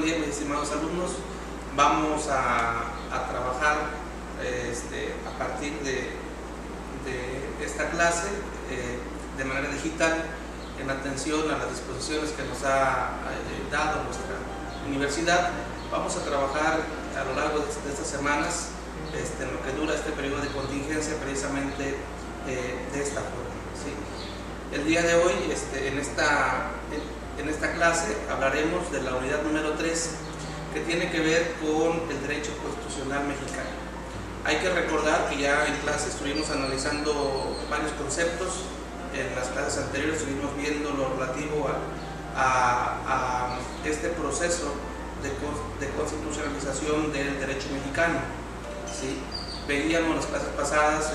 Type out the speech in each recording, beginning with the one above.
día, mis estimados alumnos. Vamos a trabajar a partir de esta clase de manera digital en atención a las disposiciones que nos ha dado nuestra universidad. Vamos a trabajar a lo largo de estas semanas, en lo que dura este periodo de contingencia, precisamente de esta forma, ¿sí? El día de hoy, en esta clase, hablaremos de la unidad número 3, que tiene que ver con el derecho constitucional mexicano. Hay que recordar que ya en clase estuvimos analizando varios conceptos. En las clases anteriores estuvimos viendo lo relativo a este proceso de constitucionalización del derecho mexicano, ¿sí? Veíamos en las clases pasadas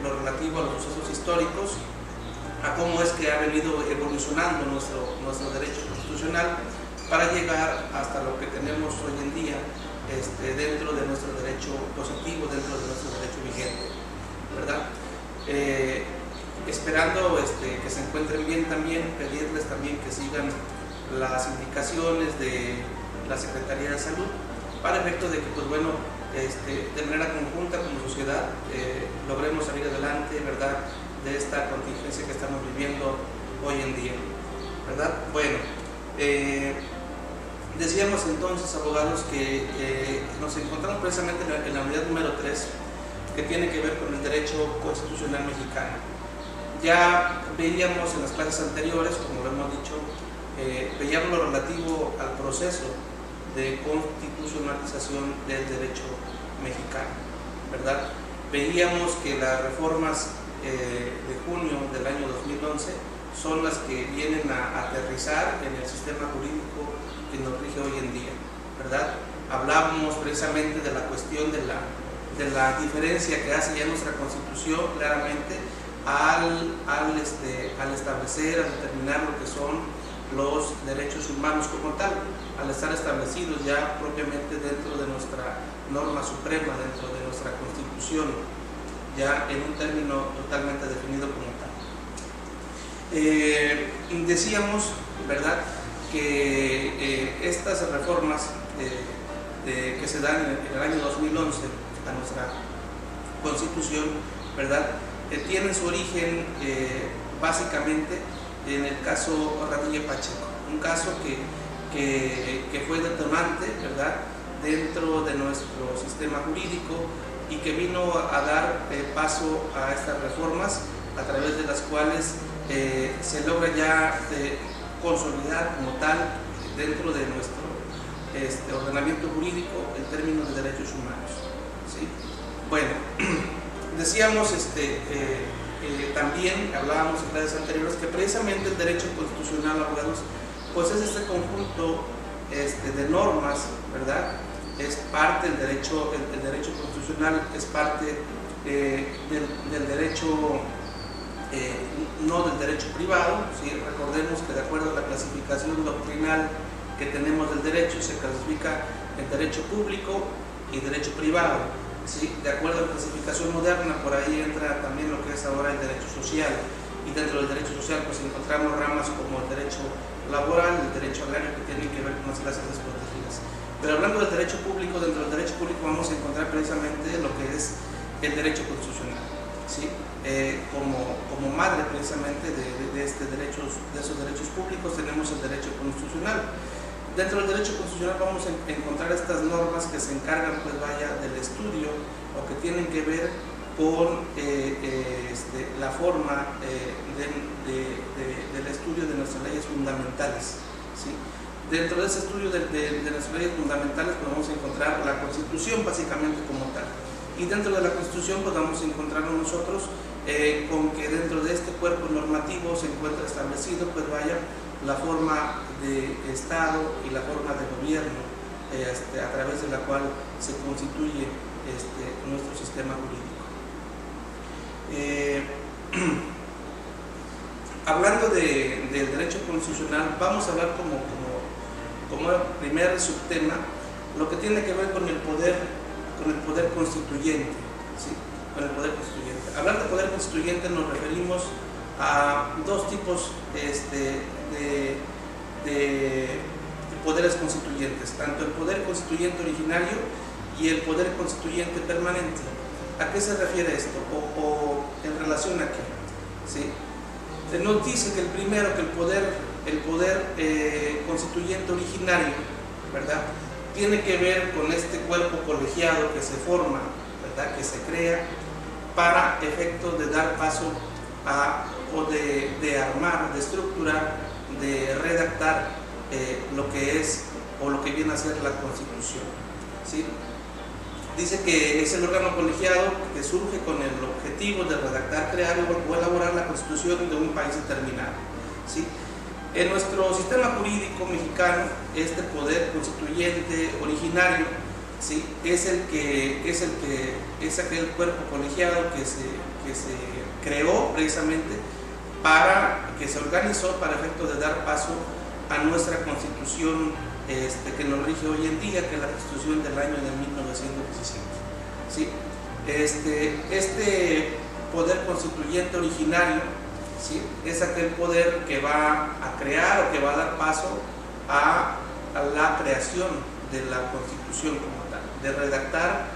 lo relativo a los sucesos históricos, a cómo es que ha venido evolucionando nuestro derecho constitucional para llegar hasta lo que tenemos hoy en día dentro de nuestro derecho positivo, dentro de nuestro derecho vigente, ¿verdad? Esperando que se encuentren bien también, pedirles también que sigan las indicaciones de la Secretaría de Salud para efecto de que, pues bueno, de manera conjunta como sociedad logremos salir adelante, ¿verdad?, de esta contingencia que estamos viviendo hoy en día, ¿verdad? Bueno, decíamos entonces, abogados, que nos encontramos precisamente en la unidad número 3, que tiene que ver con el derecho constitucional mexicano. Ya veíamos en las clases anteriores, como lo hemos dicho, veíamos lo relativo al proceso de constitucionalización del derecho mexicano, ¿verdad? Veíamos que las reformas de junio del año 2011 son las que vienen a aterrizar en el sistema jurídico que nos rige hoy en día, ¿verdad? Hablábamos precisamente de la cuestión de la diferencia que hace ya nuestra Constitución claramente al establecer, al determinar lo que son los derechos humanos como tal, al estar establecidos ya propiamente dentro de nuestra norma suprema, dentro de nuestra Constitución, ya en un término totalmente definido como tal. Decíamos, ¿verdad?, que estas reformas que se dan en el año 2011 a nuestra Constitución, ¿verdad?, tienen su origen básicamente en el caso Radilla Pacheco, un caso que fue detonante, ¿verdad?, dentro de nuestro sistema jurídico y que vino a dar paso a estas reformas a través de las cuales se logra ya consolidar como tal dentro de nuestro ordenamiento jurídico el término de derechos humanos, ¿sí? Bueno, decíamos también, hablábamos en clases anteriores, que precisamente el derecho constitucional, abogados, pues es este conjunto de normas, ¿verdad? Es parte del derecho, el derecho constitucional es parte del derecho, no del derecho privado, ¿sí? Recordemos que de acuerdo a la clasificación doctrinal que tenemos del derecho, se clasifica el derecho público y derecho privado, ¿sí? De acuerdo a la clasificación moderna, por ahí entra también lo que es ahora el derecho social, y dentro del derecho social pues encontramos ramas como el derecho laboral, el derecho agrario, que tienen que ver con las clases desprotegidas. Pero hablando del derecho público, dentro del derecho público vamos a encontrar precisamente lo que es el derecho constitucional, ¿sí? Como madre precisamente de esos derechos públicos tenemos el derecho constitucional. Dentro del derecho constitucional vamos a encontrar estas normas que se encargan, pues vaya, del estudio o que tienen que ver con la forma del estudio de nuestras leyes fundamentales, ¿sí? Dentro de ese estudio de nuestras leyes fundamentales pues vamos a encontrar la Constitución básicamente como tal. Y dentro de la Constitución pues vamos a encontrarnos nosotros con que dentro de este cuerpo normativo se encuentra establecido, pues vaya, la forma de Estado y la forma de gobierno a través de la cual se constituye nuestro sistema jurídico. Hablando del derecho constitucional, vamos a hablar como primer subtema lo que tiene que ver con el poder constituyente, ¿sí? Con el poder constituyente. Hablar de poder constituyente nos referimos a dos tipos poderes constituyentes, tanto el poder constituyente originario y el poder constituyente permanente. ¿A qué se refiere esto? ¿O en relación a qué? ¿Sí? Se nos dice que el primero, que el poder constituyente originario, ¿verdad?, tiene que ver con este cuerpo colegiado que se forma, ¿verdad?, que se crea para efectos de dar paso a, o de armar, de estructurar, de redactar lo que es o lo que viene a ser la Constitución, ¿sí? Dice que es el órgano colegiado que surge con el objetivo de redactar, crear o elaborar la Constitución de un país determinado, ¿sí? En nuestro sistema jurídico mexicano, este poder constituyente originario, ¿sí?, es aquel cuerpo colegiado que se creó precisamente que se organizó para efecto de dar paso a nuestra Constitución que nos rige hoy en día, que es la Constitución del año de 1917. ¿Sí? Este poder constituyente originario, ¿sí?, es aquel poder que va a crear o que va a dar paso a la creación de la Constitución como tal, de redactar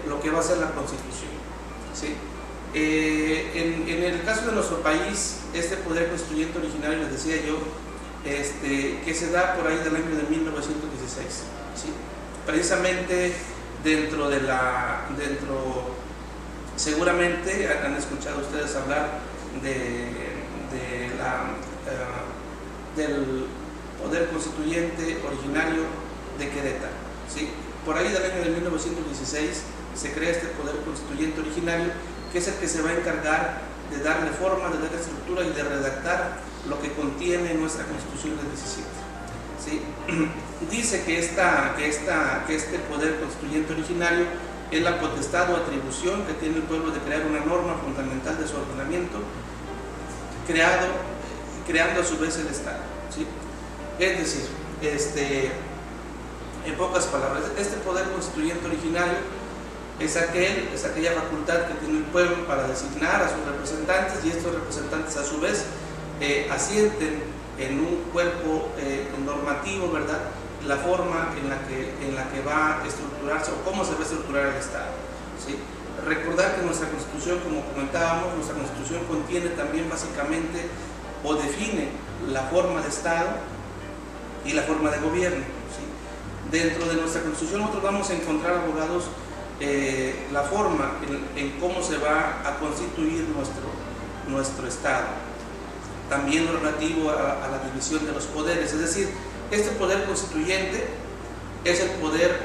lo que va a ser la Constitución, ¿sí? En el caso de nuestro país, este poder constituyente originario, les decía yo, que se da por ahí del año de 1916, ¿sí? Precisamente seguramente han escuchado ustedes hablar del poder constituyente originario de Querétaro, ¿sí? Por ahí del año de 1916 se crea este poder constituyente originario, que es el que se va a encargar de darle forma, de darle estructura y de redactar lo que contiene nuestra Constitución del 17. ¿Sí? Dice que este poder constituyente originario es la potestad o atribución que tiene el pueblo de crear una norma fundamental de su ordenamiento, creando a su vez el Estado. ¿Sí? Es decir, en pocas palabras, este poder constituyente originario es aquella facultad que tiene el pueblo para designar a sus representantes, y estos representantes a su vez asienten en un cuerpo normativo, ¿verdad?, la forma en la que va a estructurarse o cómo se va a estructurar el Estado. ¿Sí? Recordar que nuestra Constitución, como comentábamos, nuestra Constitución contiene también básicamente o define la forma de Estado y la forma de gobierno. ¿Sí? Dentro de nuestra Constitución nosotros vamos a encontrar, abogados, la forma en cómo se va a constituir nuestro Estado. También lo relativo a la división de los poderes, es decir, este poder constituyente es el poder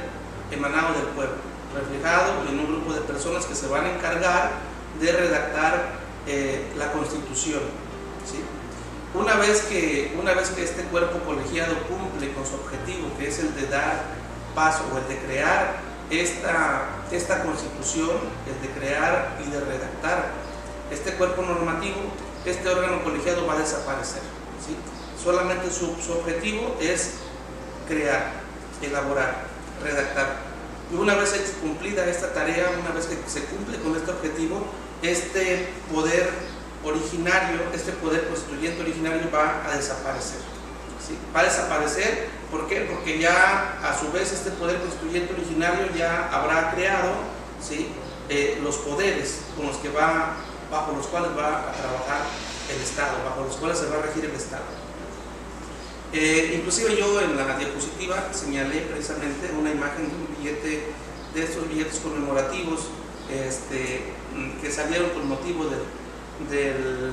emanado del pueblo, reflejado en un grupo de personas que se van a encargar de redactar la Constitución. ¿Sí? Una vez que este cuerpo colegiado cumple con su objetivo, que es el de dar paso o el de crear esta Constitución, el de crear y de redactar este cuerpo normativo, este órgano colegiado va a desaparecer. ¿Sí? Solamente su objetivo es crear, elaborar, redactar. Y una vez cumplida esta tarea, una vez que se cumple con este objetivo, este poder originario, este poder constituyente originario va a desaparecer. ¿Sí? Va a desaparecer, ¿por qué? Porque ya a su vez este poder constituyente originario ya habrá creado, ¿sí?, los poderes bajo los cuales va a trabajar el Estado, bajo los cuales se va a regir el Estado. Inclusive yo en la diapositiva señalé precisamente una imagen de un billete, de estos billetes conmemorativos que salieron con motivo del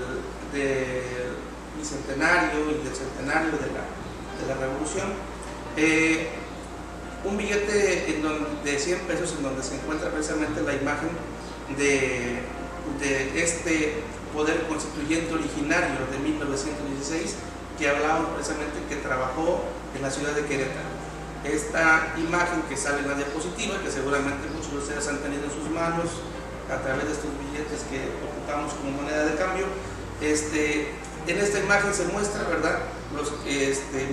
bicentenario y del centenario de la Revolución. Un billete de 100 pesos en donde se encuentra precisamente la imagen de este poder constituyente originario de 1916, que hablábamos precisamente, que trabajó en la ciudad de Querétaro. Esta imagen que sale en la diapositiva, que seguramente muchos de ustedes han tenido en sus manos a través de estos billetes que ocupamos como moneda de cambio, en esta imagen se muestra, ¿verdad?, los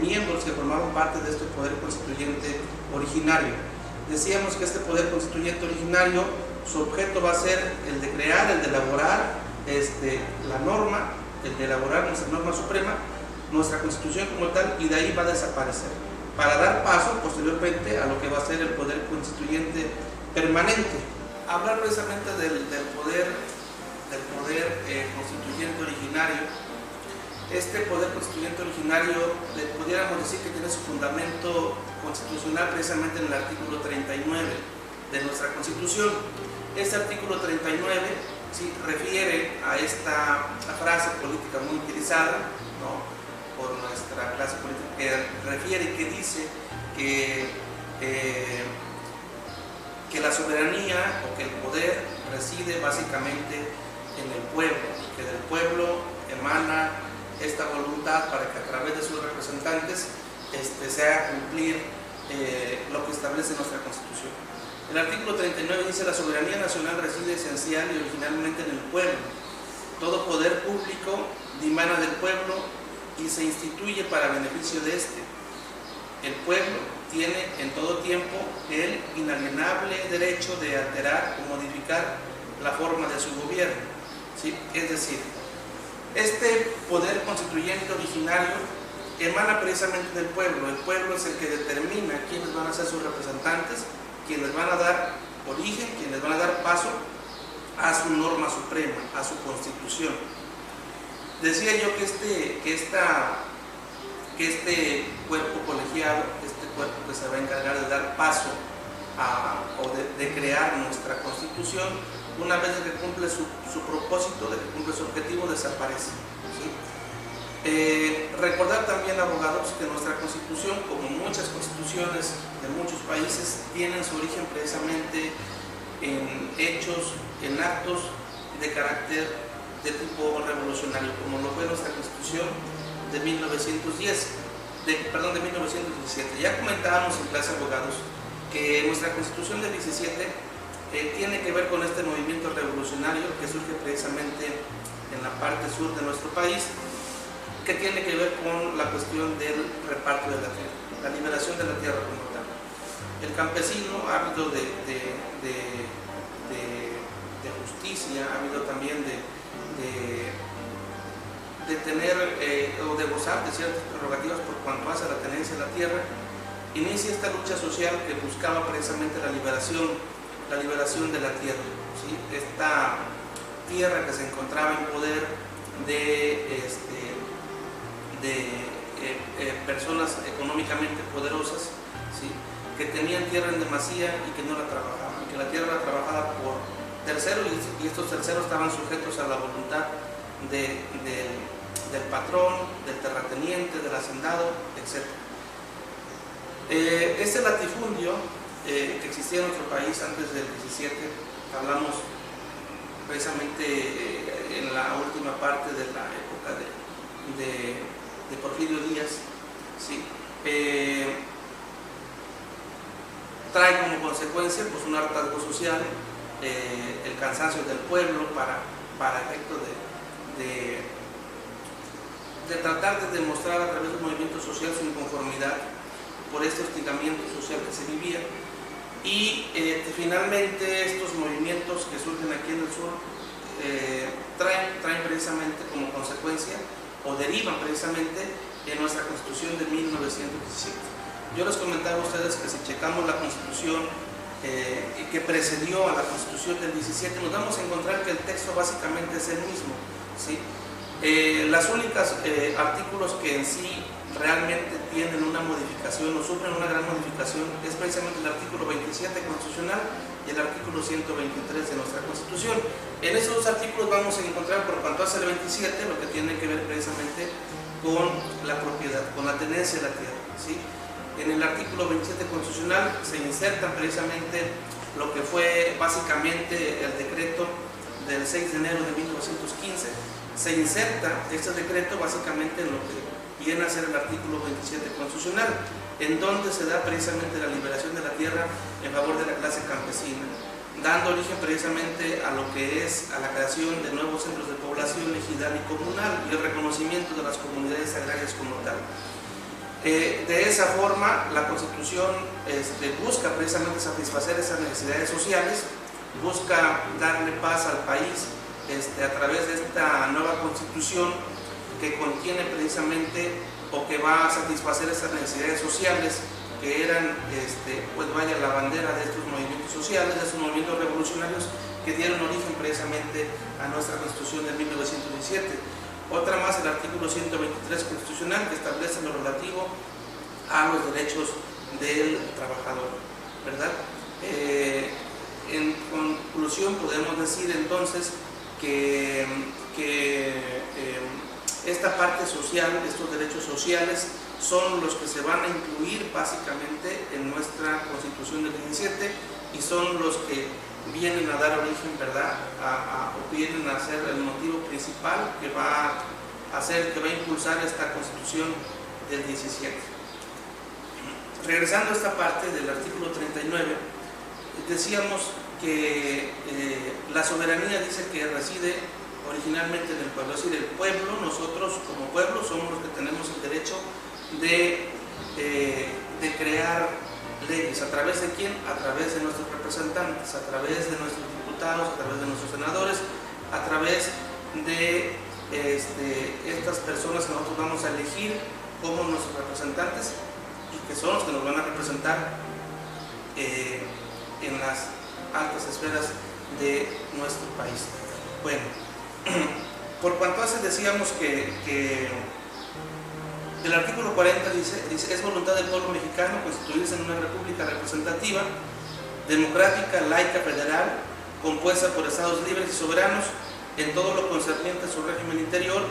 miembros que formaban parte de este poder constituyente originario. Decíamos que este poder constituyente originario, su objeto va a ser el de crear, el de elaborar la norma, el de elaborar nuestra norma suprema, nuestra Constitución como tal, y de ahí va a desaparecer. para dar paso posteriormente a lo que va a ser el poder constituyente permanente. Hablar precisamente del poder constituyente originario. Este poder constituyente originario, pudiéramos decir que tiene su fundamento constitucional precisamente en el artículo 39 de nuestra Constitución. Este artículo 39 sí refiere a esta frase política muy utilizada, ¿no?, por nuestra clase política, que refiere y que dice que la soberanía o que el poder reside básicamente en el pueblo, que del pueblo emana esta voluntad para que a través de sus representantes se haga cumplir lo que establece nuestra Constitución. El artículo 39 dice: la soberanía nacional reside esencial y originalmente en el pueblo. Todo poder público dimana del pueblo y se instituye para beneficio de éste. El pueblo tiene en todo tiempo el inalienable derecho de alterar o modificar la forma de su gobierno, ¿sí? Es decir, este poder constituyente originario emana precisamente del pueblo. El pueblo es el que determina quiénes van a ser sus representantes, quienes van a dar origen, quienes van a dar paso a su norma suprema, a su constitución. Decía yo que este cuerpo colegiado, este cuerpo que se va a encargar de dar paso de crear nuestra constitución, una vez que cumple su propósito, de que cumple su objetivo, desaparece, ¿sí? Recordar también, abogados, que nuestra constitución, como muchas constituciones de muchos países, tienen su origen precisamente en hechos, en actos de carácter de tipo revolucionario, como lo fue nuestra constitución de 1917. Ya comentábamos en clase, abogados, que nuestra constitución del 17 tiene que ver con este movimiento revolucionario que surge precisamente en la parte sur de nuestro país, que tiene que ver con la cuestión del reparto de la tierra, la liberación de la tierra como tal. El campesino, ávido de justicia, ávido también de tener o de gozar de ciertas prerrogativas por cuanto hace a la tenencia de la tierra, inicia esta lucha social que buscaba precisamente la liberación de la tierra, ¿sí? Esta tierra que se encontraba en poder de personas económicamente poderosas, ¿sí?, que tenían tierra en demasía y que no la trabajaban, y que la tierra era trabajada por terceros, y estos terceros estaban sujetos a la voluntad del patrón, del terrateniente, del hacendado, etc. Este latifundio que existía en nuestro país antes del 17, hablamos precisamente en la última parte de la época de Porfirio Díaz, ¿sí?, trae como consecuencia pues un hartazgo social, el cansancio del pueblo para efecto de tratar de demostrar a través del movimiento social su inconformidad por este hostigamiento social que se vivía. Y finalmente estos movimientos que surgen aquí en el sur traen precisamente como consecuencia o derivan precisamente en nuestra Constitución de 1917. Yo les comentaba a ustedes que si checamos la Constitución que precedió a la Constitución del 17, nos vamos a encontrar que el texto básicamente es el mismo, ¿sí? Las únicas artículos que en sí realmente tienen una modificación o sufren una gran modificación es precisamente el artículo 27 constitucional y el artículo 123 de nuestra Constitución. En esos dos artículos vamos a encontrar, por cuanto hace el 27, lo que tiene que ver precisamente con la propiedad, con la tenencia de la tierra, ¿sí? En el artículo 27 constitucional se inserta precisamente lo que fue básicamente el decreto del 6 de enero de 1915. Se inserta este decreto básicamente en lo que viene a ser el artículo 27 constitucional, en donde se da precisamente la liberación de la tierra en favor de la clase campesina, dando origen precisamente a lo que es a la creación de nuevos centros de población ejidal y comunal y el reconocimiento de las comunidades agrarias como tal. De esa forma, la Constitución busca precisamente satisfacer esas necesidades sociales, busca darle paz al país a través de esta nueva Constitución que contiene precisamente o que va a satisfacer esas necesidades sociales que eran, pues vaya, la bandera de estos movimientos sociales, de estos movimientos revolucionarios que dieron origen precisamente a nuestra Constitución de 1917. Otra más, el artículo 123 constitucional, que establece lo relativo a los derechos del trabajador, ¿verdad? En conclusión, podemos decir entonces que esta parte social, estos derechos sociales, son los que se van a incluir básicamente en nuestra Constitución del 17 y son los que vienen a dar origen, ¿verdad?, o vienen a ser el motivo principal que va a hacer, que va a impulsar esta Constitución del 17. Regresando a esta parte del artículo 39, decíamos que la soberanía dice que reside originalmente en el pueblo, es decir, el pueblo, nosotros como pueblo somos los que tenemos el derecho de crear leyes. ¿A través de quién? A través de nuestros representantes, a través de nuestros diputados, a través de nuestros senadores, a través de estas personas que nosotros vamos a elegir como nuestros representantes y que son los que nos van a representar en las altas esferas de nuestro país. Bueno, por cuanto hace, decíamos que el artículo 40 dice, es voluntad del pueblo mexicano constituirse en una república representativa, democrática, laica, federal, compuesta por estados libres y soberanos en todo lo concerniente a su régimen interior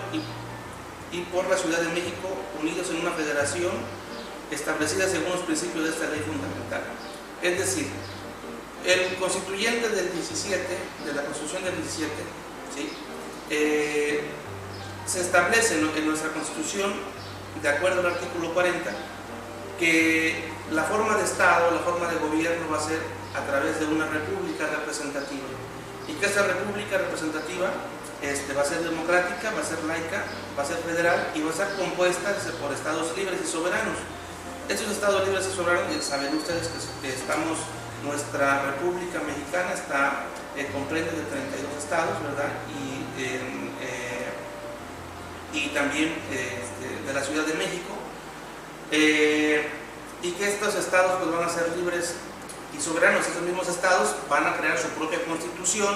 y por la Ciudad de México, unidos en una federación establecida según los principios de esta ley fundamental. Es decir, el constituyente del 17, de la Constitución del 17, ¿sí?, se establece en nuestra Constitución, de acuerdo al artículo 40, que la forma de Estado, la forma de gobierno va a ser a través de una república representativa, y que esta república representativa va a ser democrática, va a ser laica, va a ser federal y va a estar compuesta por estados libres y soberanos. Estos estados libres y soberanos, ya saben ustedes que estamos, nuestra República Mexicana comprende de 32 estados, ¿verdad? Y también de la Ciudad de México, y que estos estados pues van a ser libres y soberanos. Estos mismos estados van a crear su propia constitución,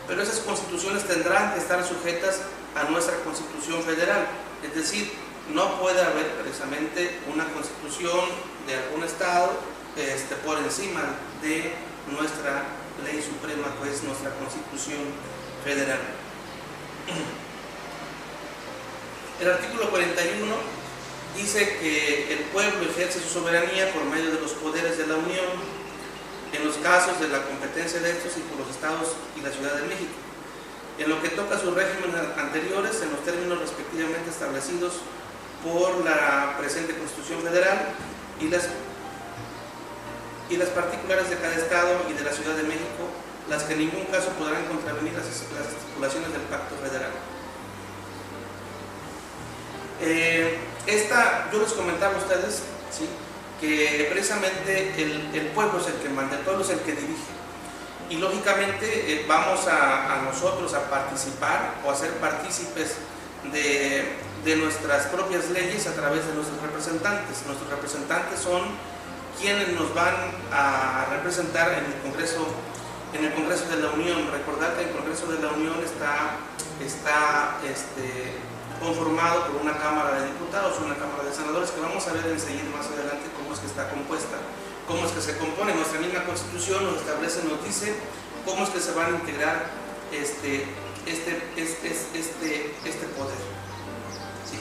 pero esas constituciones tendrán que estar sujetas a nuestra Constitución federal. Es decir, no puede haber precisamente una constitución de algún estado por encima de nuestra ley suprema, pues nuestra Constitución federal. El artículo 41 dice que el pueblo ejerce su soberanía por medio de los poderes de la Unión, en los casos de la competencia de estos y por los estados y la Ciudad de México, en lo que toca a sus regímenes anteriores, en los términos respectivamente establecidos por la presente Constitución Federal y las particulares de cada estado y de la Ciudad de México, las que en ningún caso podrán contravenir las estipulaciones del Pacto Federal. Yo les comentaba a ustedes, ¿sí?, que precisamente el pueblo es el que manda, el pueblo es el que dirige, y lógicamente vamos a nosotros a participar o a ser partícipes de nuestras propias leyes a través de nuestros representantes. Nuestros representantes son quienes nos van a representar en el Congreso de la Unión. Recordar que el Congreso de la Unión está conformado por una Cámara de Diputados, una Cámara de Senadores, que vamos a ver enseguida más adelante cómo es que está compuesta, cómo es que se compone. Nuestra misma Constitución nos establece, nos dice cómo es que se van a integrar este poder, ¿sí?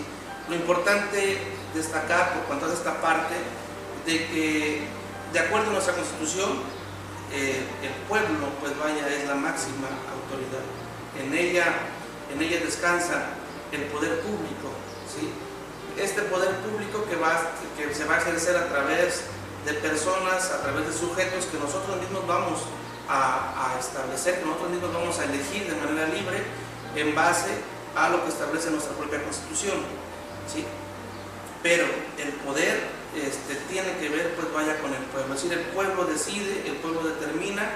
Lo importante destacar por cuanto a esta parte de que, de acuerdo a nuestra Constitución, el pueblo, pues vaya, es la máxima autoridad. En ella descansa el poder público, ¿sí? Este poder público que se va a ejercer a través de personas, a través de sujetos que nosotros mismos vamos a establecer, que nosotros mismos vamos a elegir de manera libre en base a lo que establece nuestra propia Constitución, ¿sí? Pero el poder tiene que ver, pues vaya, con el pueblo. Es decir, el pueblo decide, el pueblo determina,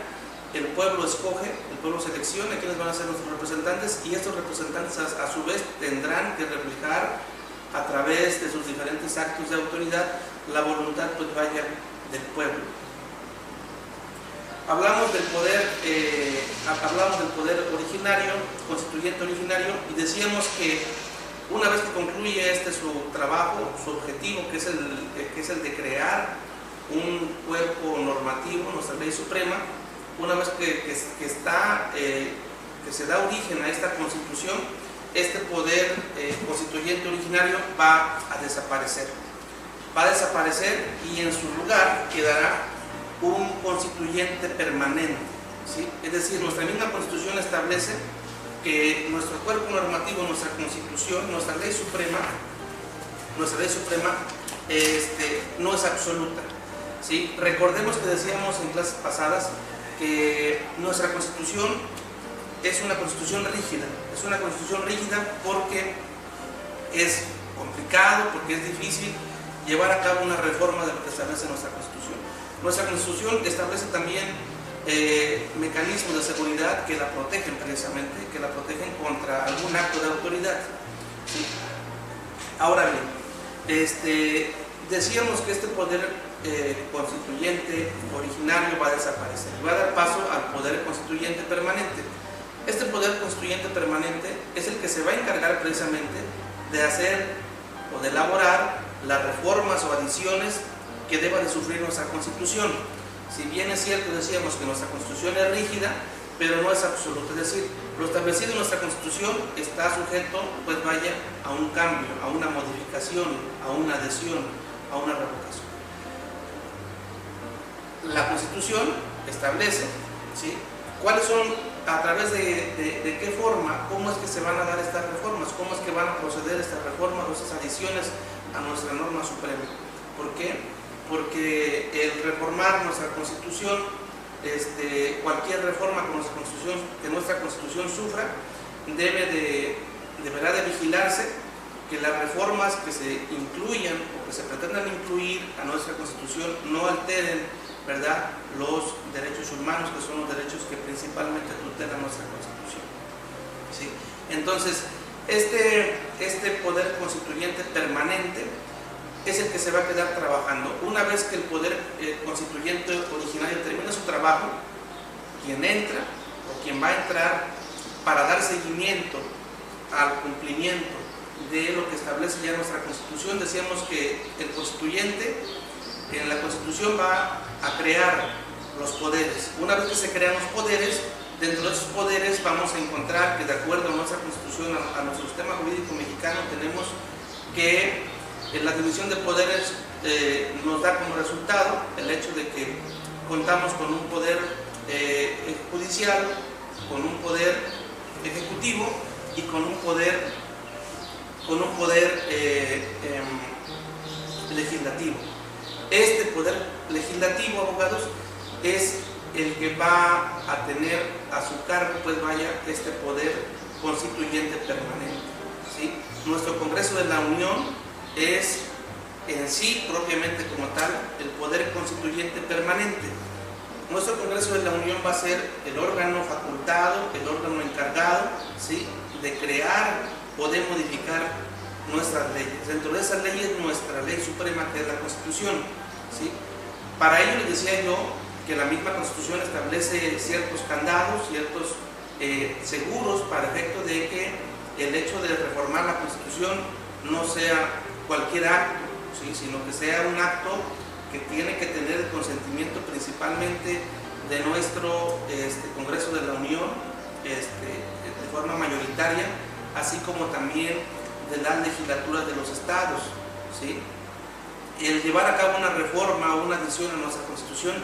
el pueblo escoge, el pueblo selecciona quiénes van a ser nuestros representantes, y estos representantes a su vez tendrán que reflejar a través de sus diferentes actos de autoridad, la voluntad pues vaya del pueblo. Hablamos del poder originario, constituyente originario, y decíamos que una vez que concluye su trabajo, su objetivo, que es el de crear un cuerpo normativo, nuestra ley suprema, una vez que se da origen a esta constitución, este poder constituyente originario va a desaparecer. Va a desaparecer y en su lugar quedará un constituyente permanente, ¿sí? Es decir, nuestra misma constitución establece que nuestro cuerpo normativo, nuestra constitución, nuestra ley suprema no es absoluta, ¿sí? Recordemos que decíamos en clases pasadas que nuestra constitución es una constitución rígida porque es complicado, porque es difícil llevar a cabo una reforma de lo que establece nuestra constitución. Nuestra constitución establece también mecanismos de seguridad que la protegen precisamente, que la protegen contra algún acto de autoridad, ¿sí? Ahora bien, decíamos que este poder constituyente originario va a desaparecer y va a dar paso al poder constituyente permanente. Este poder constituyente permanente es el que se va a encargar precisamente de hacer o de elaborar las reformas o adiciones que deba de sufrir nuestra constitución. Si bien es cierto, decíamos que nuestra constitución es rígida, pero no es absoluta, es decir, lo establecido en nuestra constitución está sujeto, pues vaya, a un cambio, a una modificación, a una adhesión, a una revocación. La constitución establece, ¿sí?, cuáles son, a través de qué forma, cómo es que se van a dar estas reformas, cómo es que van a proceder estas reformas o estas adiciones a nuestra norma suprema. ¿Por qué? Porque el reformar nuestra constitución, cualquier reforma que nuestra constitución sufra, deberá de vigilarse que las reformas que se incluyan o que se pretendan incluir a nuestra constitución no alteren, ¿verdad?, los derechos humanos, que son los derechos que principalmente tutelan nuestra constitución, ¿sí? Entonces, este poder constituyente permanente es el que se va a quedar trabajando. Una vez que el poder constituyente originario termina su trabajo, quien entra o quien va a entrar para dar seguimiento al cumplimiento de lo que establece ya nuestra constitución, decíamos que el constituyente en la constitución va a crear los poderes. Una vez que se crean los poderes, dentro de esos poderes vamos a encontrar que, de acuerdo a nuestra constitución, a nuestro sistema jurídico mexicano, tenemos que la división de poderes nos da como resultado el hecho de que contamos con un poder judicial, con un poder ejecutivo y con un poder legislativo. Este poder legislativo, abogados, es el que va a tener a su cargo, pues vaya, este poder constituyente permanente, ¿sí? Nuestro Congreso de la Unión es en sí, propiamente como tal, el poder constituyente permanente. Nuestro Congreso de la Unión va a ser el órgano facultado, el órgano encargado, ¿sí?, de crear o de modificar nuestras leyes. Dentro de esas leyes, nuestra ley suprema, que es la Constitución, ¿sí? Para ello les decía yo que la misma Constitución establece ciertos candados, ciertos seguros para efecto de que el hecho de reformar la Constitución no sea cualquier acto, ¿sí?, sino que sea un acto que tiene que tener el consentimiento principalmente de nuestro Congreso de la Unión, de forma mayoritaria, así como también de las legislaturas de los estados, ¿sí? El llevar a cabo una reforma o una adición a nuestra Constitución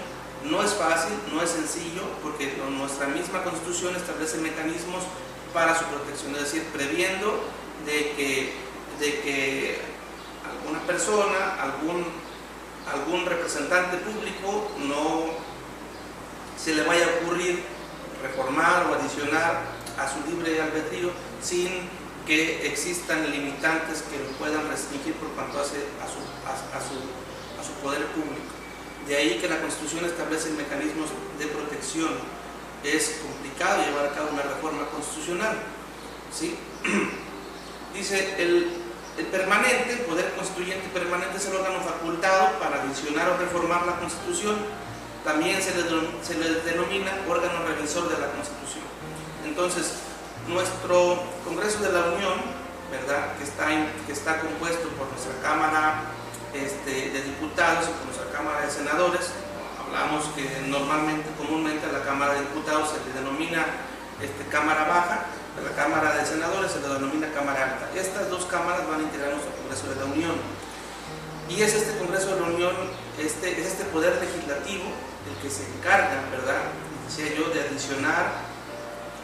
no es fácil, no es sencillo, porque nuestra misma Constitución establece mecanismos para su protección, es decir, previendo de que alguna persona, algún representante público no se le vaya a ocurrir reformar o adicionar a su libre albedrío sin que existan limitantes que lo puedan restringir por cuanto hace a su poder público. De ahí que la Constitución establece mecanismos de protección. Es complicado llevar a cabo una reforma constitucional, ¿sí? Dice El permanente, el poder constituyente permanente, es el órgano facultado para adicionar o reformar la Constitución. También se le denomina órgano revisor de la Constitución. Entonces, nuestro Congreso de la Unión, ¿verdad?, que está compuesto por nuestra Cámara de Diputados y por nuestra Cámara de Senadores. Hablamos que comúnmente a la Cámara de Diputados se le denomina Cámara Baja, a la Cámara de Senadores se le denomina Cámara Alta. Estas dos cámaras van a integrar nuestro Congreso de la Unión. Y es este Congreso de la Unión, es este poder legislativo el que se encarga, ¿verdad?, decía yo, de adicionar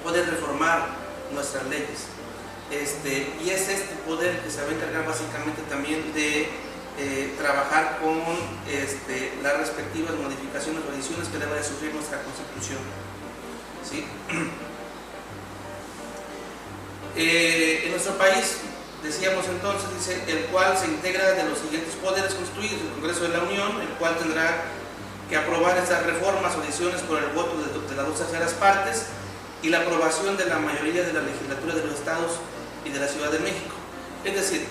o de reformar nuestras leyes. Y es este poder que se va a encargar básicamente también de trabajar con las respectivas modificaciones o adiciones que deba de sufrir nuestra Constitución. ¿Sí? En nuestro país, decíamos entonces, dice, el cual se integra de los siguientes poderes constituidos: el Congreso de la Unión, el cual tendrá que aprobar estas reformas o adiciones por el voto de las 2/3 partes y la aprobación de la mayoría de la legislatura de los estados y de la Ciudad de México. Es decir,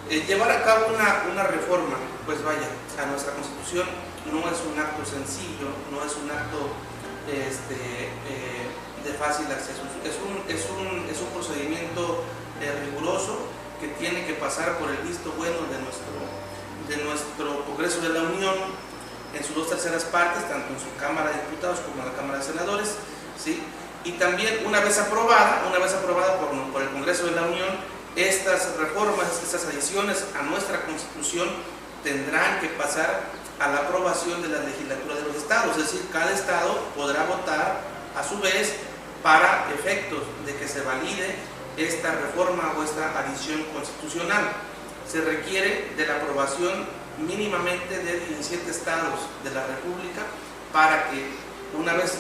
llevar a cabo una reforma, pues vaya, a nuestra Constitución no es un acto sencillo, no es un acto de fácil acceso, es un procedimiento riguroso que tiene que pasar por el visto bueno de nuestro Congreso de la Unión en sus 2/3 partes, tanto en su Cámara de Diputados como en la Cámara de Senadores, ¿sí? Y también una vez aprobada por el Congreso de la Unión, estas reformas, estas adiciones a nuestra Constitución tendrán que pasar a la aprobación de la legislatura de los estados. Es decir, cada estado podrá votar a su vez para efectos de que se valide esta reforma o esta adición constitucional. Se requiere de la aprobación mínimamente de 17 estados de la República para que, una vez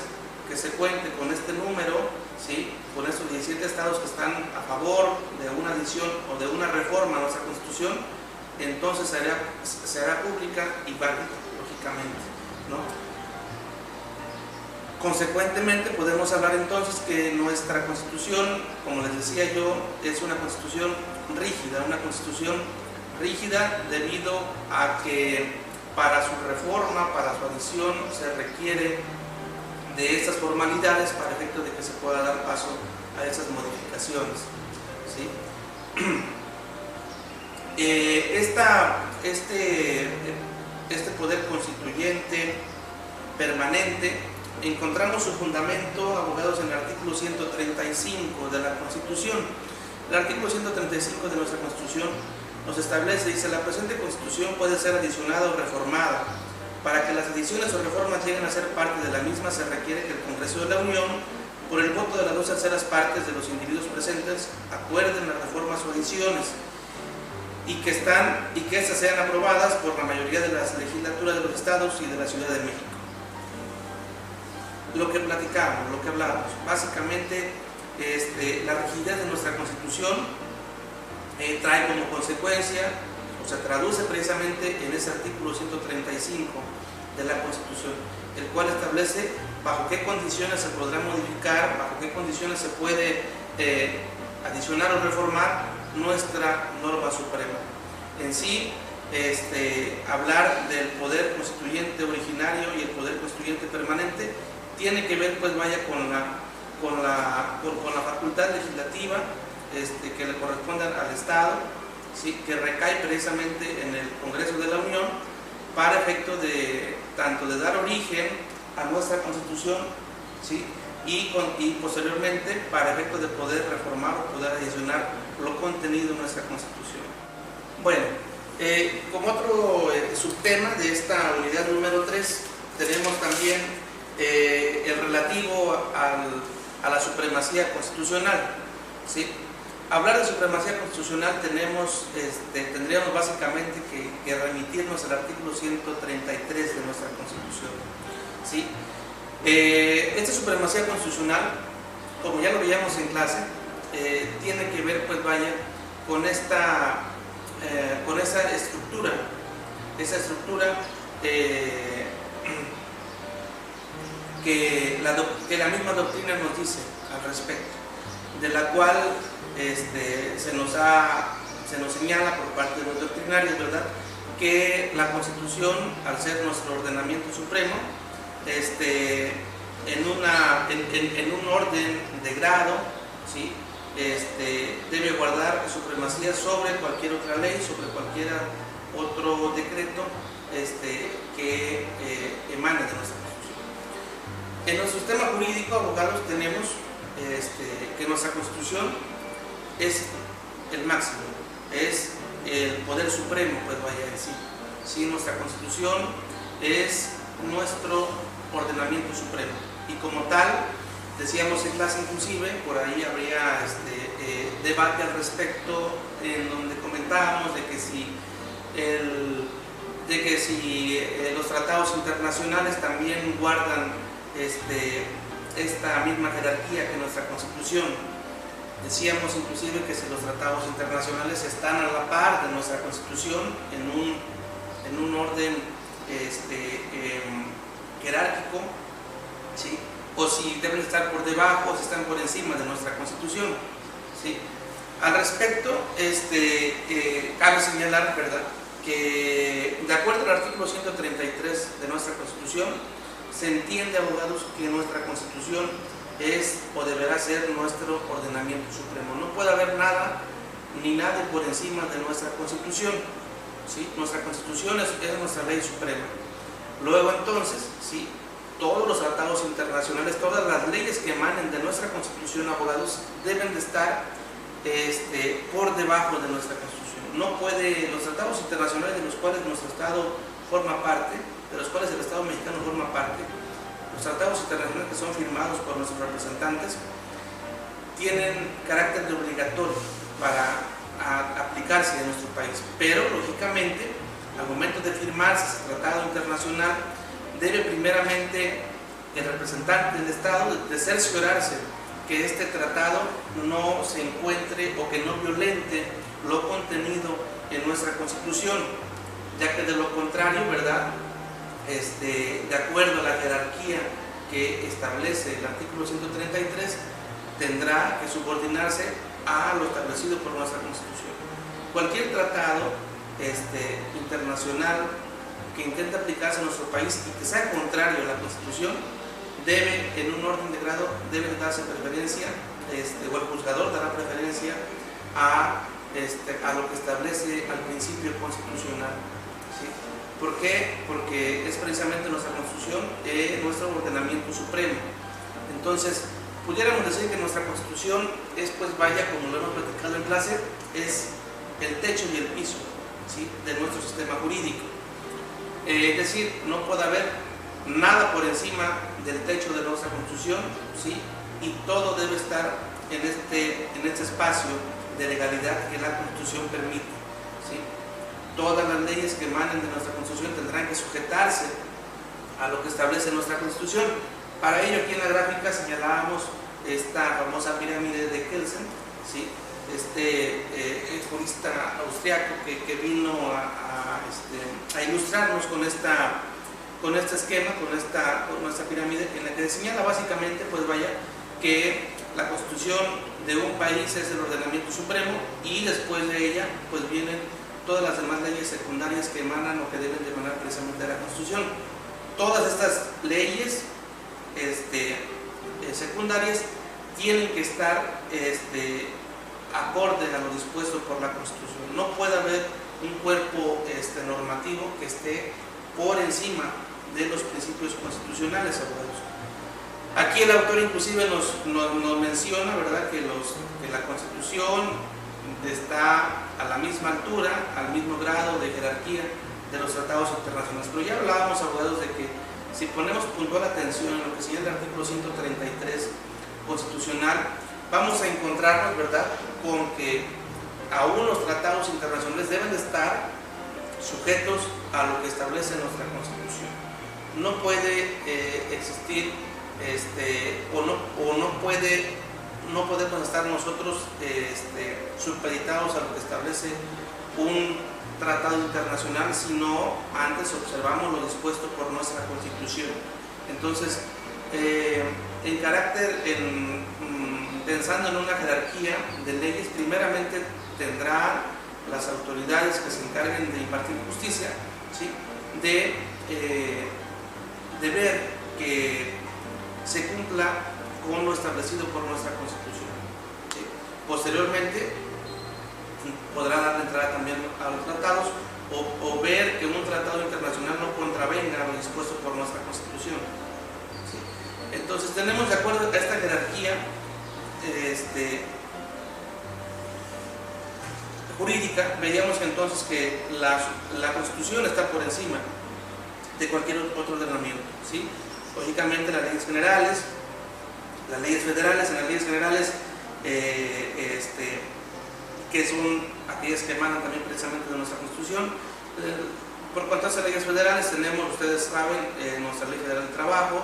que se cuente con este número, ¿sí?, con estos 17 estados que están a favor de una adición o de una reforma a nuestra Constitución, entonces será pública y válida, lógicamente, ¿no? Consecuentemente, podemos hablar entonces que nuestra Constitución, como les decía yo, es una Constitución rígida debido a que para su reforma, para su adición, se requiere de estas formalidades para efecto de que se pueda dar paso a esas modificaciones, ¿sí? Este poder constituyente permanente, encontramos su fundamento, abogados, en el artículo 135 de la Constitución. El artículo 135 de nuestra Constitución nos establece, dice: la presente Constitución puede ser adicionada o reformada. Para que las adiciones o reformas lleguen a ser parte de la misma, se requiere que el Congreso de la Unión, por el voto de las 2/3 partes de los individuos presentes, acuerden las reformas o adiciones y que estas sean aprobadas por la mayoría de las legislaturas de los estados y de la Ciudad de México. Lo que platicamos, lo que hablamos, básicamente la rigidez de nuestra Constitución trae como consecuencia, o se traduce precisamente en ese artículo 135 de la Constitución, el cual establece bajo qué condiciones se podrá modificar, bajo qué condiciones se puede adicionar o reformar nuestra norma suprema. En sí, hablar del poder constituyente originario y el poder constituyente permanente tiene que ver, pues vaya, con la facultad legislativa que le corresponde al Estado, ¿sí?, que recae precisamente en el Congreso de la Unión para efecto de tanto de dar origen a nuestra Constitución, ¿sí?, y posteriormente para efecto de poder reformar o poder adicionar lo contenido en nuestra Constitución. Bueno, como otro subtema de esta unidad número 3 tenemos también el relativo a la supremacía constitucional, ¿sí? Hablar de supremacía constitucional tendríamos básicamente que remitirnos al artículo 133 de nuestra Constitución, ¿sí? Esta supremacía constitucional, como ya lo veíamos en clase, tiene que ver, pues vaya, con esa estructura que la misma doctrina nos dice al respecto, de la cual se se nos señala por parte de los doctrinarios, ¿verdad?, que la Constitución, al ser nuestro ordenamiento supremo, en un orden de grado, ¿sí?, debe guardar supremacía sobre cualquier otra ley, sobre cualquier otro decreto que emane de nuestra Constitución. En nuestro sistema jurídico, abogados, tenemos que nuestra Constitución es el máximo, es el poder supremo, pues vaya a decir. Sí, nuestra Constitución es nuestro ordenamiento supremo, y como tal, decíamos en clase inclusive, por ahí habría debate al respecto, en donde comentábamos de que si los tratados internacionales también guardan esta misma jerarquía que nuestra Constitución. Decíamos inclusive que si los tratados internacionales están a la par de nuestra Constitución en un orden jerárquico, ¿sí?, o si deben estar por debajo o si están por encima de nuestra Constitución, ¿sí? Al respecto, cabe señalar, ¿verdad?, que de acuerdo al artículo 133 de nuestra Constitución, se entiende, abogados, que nuestra Constitución es o deberá ser nuestro ordenamiento supremo. No puede haber nada ni nadie por encima de nuestra Constitución, ¿sí? Nuestra Constitución es nuestra ley suprema. Luego, entonces, ¿sí?, todos los tratados internacionales, todas las leyes que emanen de nuestra Constitución, abogados, deben de estar por debajo de nuestra Constitución. No puede, los tratados internacionales de los cuales nuestro Estado forma parte, de los cuales el Estado mexicano forma parte, los tratados internacionales que son firmados por nuestros representantes, tienen carácter de obligatorio para aplicarse en nuestro país. Pero, lógicamente, al momento de firmarse ese tratado internacional, debe primeramente el representante del Estado de cerciorarse que este tratado no se encuentre o que no violente lo contenido en nuestra Constitución, ya que de lo contrario, ¿verdad?, de acuerdo a la jerarquía que establece el artículo 133, tendrá que subordinarse a lo establecido por nuestra Constitución. Cualquier tratado internacional que intente aplicarse en nuestro país y que sea contrario a la Constitución, debe, en un orden de grado, debe darse preferencia, o el juzgador dará preferencia a lo que establece al principio constitucional, ¿sí? ¿Por qué? Porque es precisamente nuestra Constitución nuestro ordenamiento supremo. Entonces, pudiéramos decir que nuestra Constitución es, pues vaya, como lo hemos platicado en clase, es el techo y el piso, ¿sí?, de nuestro sistema jurídico. Es decir, no puede haber nada por encima del techo de nuestra Constitución, ¿sí?, y todo debe estar en este espacio de legalidad que la Constitución permite, ¿sí? Todas las leyes que emanen de nuestra Constitución tendrán que sujetarse a lo que establece nuestra Constitución. Para ello, aquí en la gráfica señalábamos esta famosa pirámide de Kelsen, ¿sí?, jurista austriaco que vino a ilustrarnos con este esquema, con esta pirámide, en la que señala básicamente, pues vaya, que la Constitución de un país es el ordenamiento supremo, y después de ella pues vienen todas las demás leyes secundarias que emanan o que deben de emanar precisamente de la Constitución. Todas estas leyes secundarias tienen que estar acorde a lo dispuesto por la Constitución. No puede haber un cuerpo normativo que esté por encima de los principios constitucionales, abogados. Aquí el autor inclusive nos menciona, ¿verdad?, que la Constitución está a la misma altura, al mismo grado de jerarquía de los tratados internacionales. Pero ya hablábamos, abogados, de que si ponemos puntual atención en lo que señala el artículo 133 constitucional, vamos a encontrarnos, ¿verdad?, con que aún los tratados internacionales deben de estar sujetos a lo que establece nuestra Constitución. No puede existir no podemos estar nosotros supeditados a lo que establece un tratado internacional, sino antes observamos lo dispuesto por nuestra Constitución. Entonces, pensando en una jerarquía de leyes, primeramente tendrá las autoridades que se encarguen de impartir justicia, ¿sí? de ver que se cumpla con lo establecido por nuestra Constitución, ¿sí? Posteriormente podrá dar entrada también a los tratados o ver que un tratado internacional no contravenga lo dispuesto por nuestra Constitución, ¿sí? Entonces tenemos, de acuerdo a esta jerarquía jurídica, veíamos entonces que la Constitución está por encima de cualquier otro ordenamiento, ¿sí? Lógicamente las leyes generales, las leyes federales. En las leyes generales que son aquellas que emanan también precisamente de nuestra Constitución. Por cuanto a las leyes federales, tenemos, ustedes saben, nuestra Ley Federal del Trabajo,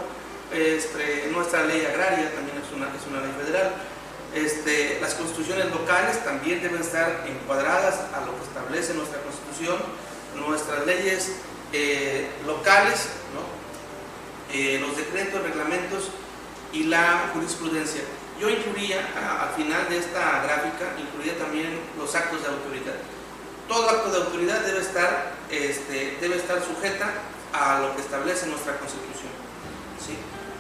nuestra Ley Agraria también es una ley federal. Las constituciones locales también deben estar encuadradas a lo que establece nuestra Constitución, nuestras leyes locales, ¿no? Los decretos, reglamentos y la jurisprudencia. Yo incluiría, al final de esta gráfica, incluiría también los actos de autoridad. Todo acto de autoridad debe estar sujeta a lo que establece nuestra Constitución, ¿sí?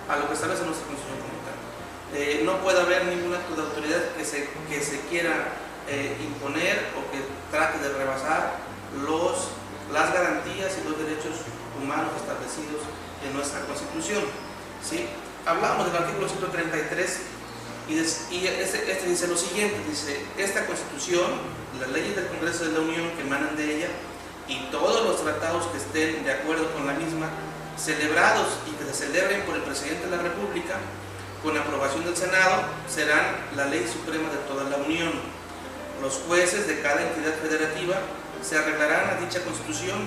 A lo que establece nuestra Constitución como tal. No puede haber ningún acto de autoridad que se quiera imponer o que trate de rebasar las garantías y los derechos humanos establecidos en nuestra Constitución, ¿sí? Hablamos del artículo 133 y este dice lo siguiente, dice: esta Constitución, las leyes del Congreso de la Unión que emanan de ella y todos los tratados que estén de acuerdo con la misma, celebrados y que se celebren por el Presidente de la República con aprobación del Senado, serán la ley suprema de toda la Unión. Los jueces de cada entidad federativa se arreglarán a dicha Constitución,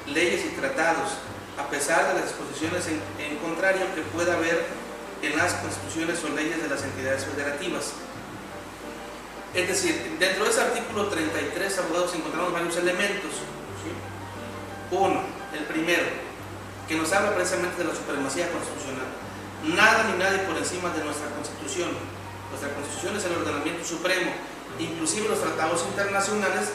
leyes y tratados, a pesar de las disposiciones en contrario que pueda haber en las constituciones o leyes de las entidades federativas. Es decir, dentro de ese artículo 33, abogados, encontramos varios elementos, ¿sí? Uno, el primero, que nos habla precisamente de la supremacía constitucional. Nada ni nadie por encima de nuestra Constitución. Nuestra Constitución es el ordenamiento supremo. Inclusive los tratados internacionales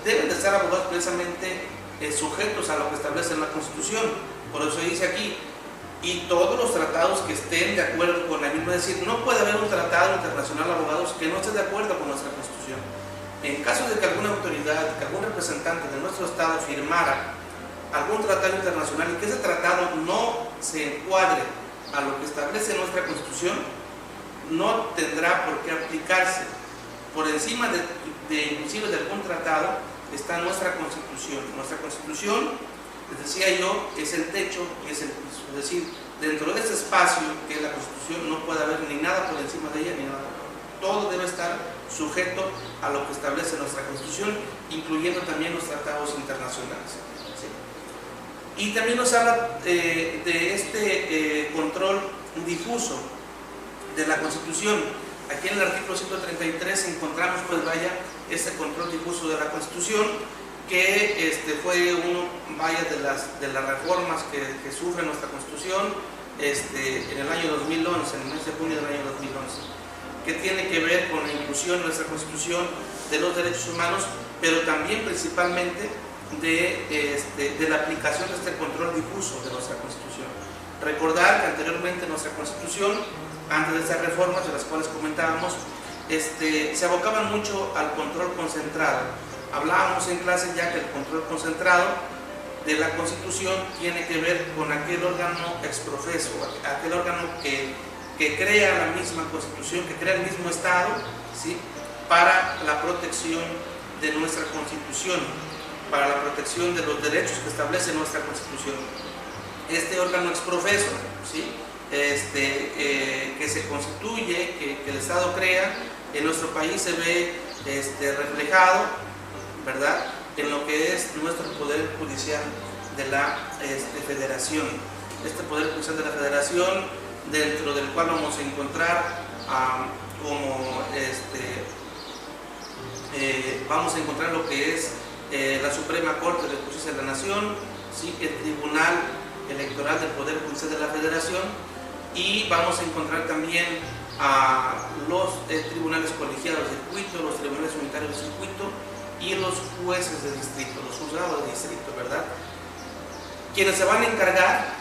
deben de estar abogados precisamente sujetos a lo que establece la Constitución. Por eso dice aquí, y todos los tratados que estén de acuerdo con la misma. Es decir, no puede haber un tratado internacional, abogados, que no esté de acuerdo con nuestra Constitución. En caso de que alguna autoridad, que algún representante de nuestro Estado firmara algún tratado internacional y que ese tratado no se encuadre a lo que establece nuestra Constitución, no tendrá por qué aplicarse. Por encima inclusive de algún tratado está nuestra Constitución. Nuestra Constitución, les decía yo, es el techo y es el piso. Es decir, dentro de ese espacio que es la Constitución no puede haber ni nada por encima de ella ni nada por abajo. Todo debe estar sujeto a lo que establece nuestra Constitución, incluyendo también los tratados internacionales, ¿sí? Y también nos habla de este control difuso de la Constitución. Aquí en el artículo 133 encontramos, pues vaya, este control difuso de la Constitución, que fue uno, vaya, de las reformas que sufre nuestra Constitución en el año 2011, en el mes de junio del año 2011, que tiene que ver con la inclusión en nuestra Constitución de los derechos humanos, pero también principalmente de la aplicación de este control difuso de nuestra Constitución. Recordar que anteriormente nuestra Constitución, antes de estas reformas de las cuales comentábamos, se abocaban mucho al control concentrado. Hablábamos en clase ya que el control concentrado de la Constitución tiene que ver con aquel órgano ex profeso, aquel órgano que crea la misma Constitución, que crea el mismo Estado, ¿sí? Para la protección de nuestra Constitución, para la protección de los derechos que establece nuestra Constitución. Este órgano ex profeso, ¿sí? Que se constituye, que el Estado crea, en nuestro país se ve reflejado, ¿verdad?, en lo que es nuestro Poder Judicial de la Federación. Este Poder Judicial de la Federación, dentro del cual vamos a encontrar vamos a encontrar lo que es la Suprema Corte de Justicia de la Nación, ¿sí?, el Tribunal Electoral del Poder Judicial de la Federación, y vamos a encontrar también a los tribunales colegiados de circuito, los tribunales unitarios de circuito y los jueces de distrito, los juzgados de distrito, ¿verdad? Quienes se van a encargar,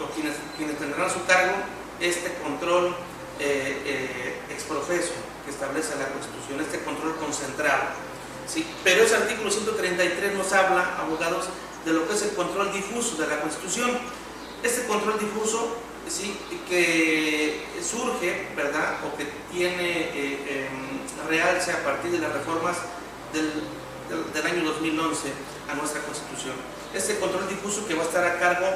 o quienes tendrán a su cargo este control exprofeso que establece la Constitución, este control concentrado, ¿sí? Pero ese artículo 133 nos habla, abogados, de lo que es el control difuso de la Constitución. Este control difuso, ¿sí?, que surge, ¿verdad?, o que tiene realce a partir de las reformas del año 2011 a nuestra Constitución. Este control difuso que va a estar a cargo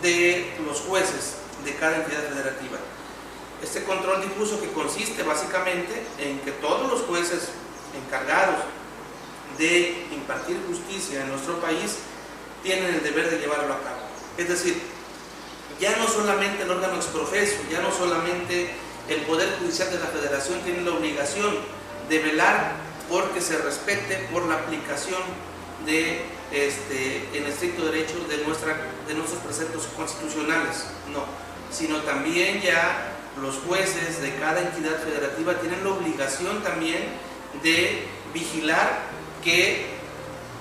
de los jueces de cada entidad federativa. Este control difuso que consiste básicamente en que todos los jueces encargados de impartir justicia en nuestro país tienen el deber de llevarlo a cabo. Es decir, ya no solamente el órgano exprofeso, ya no solamente el Poder Judicial de la Federación tiene la obligación de velar porque se respete por la aplicación de, en estricto derecho de nuestros preceptos constitucionales, no, sino también ya los jueces de cada entidad federativa tienen la obligación también de vigilar que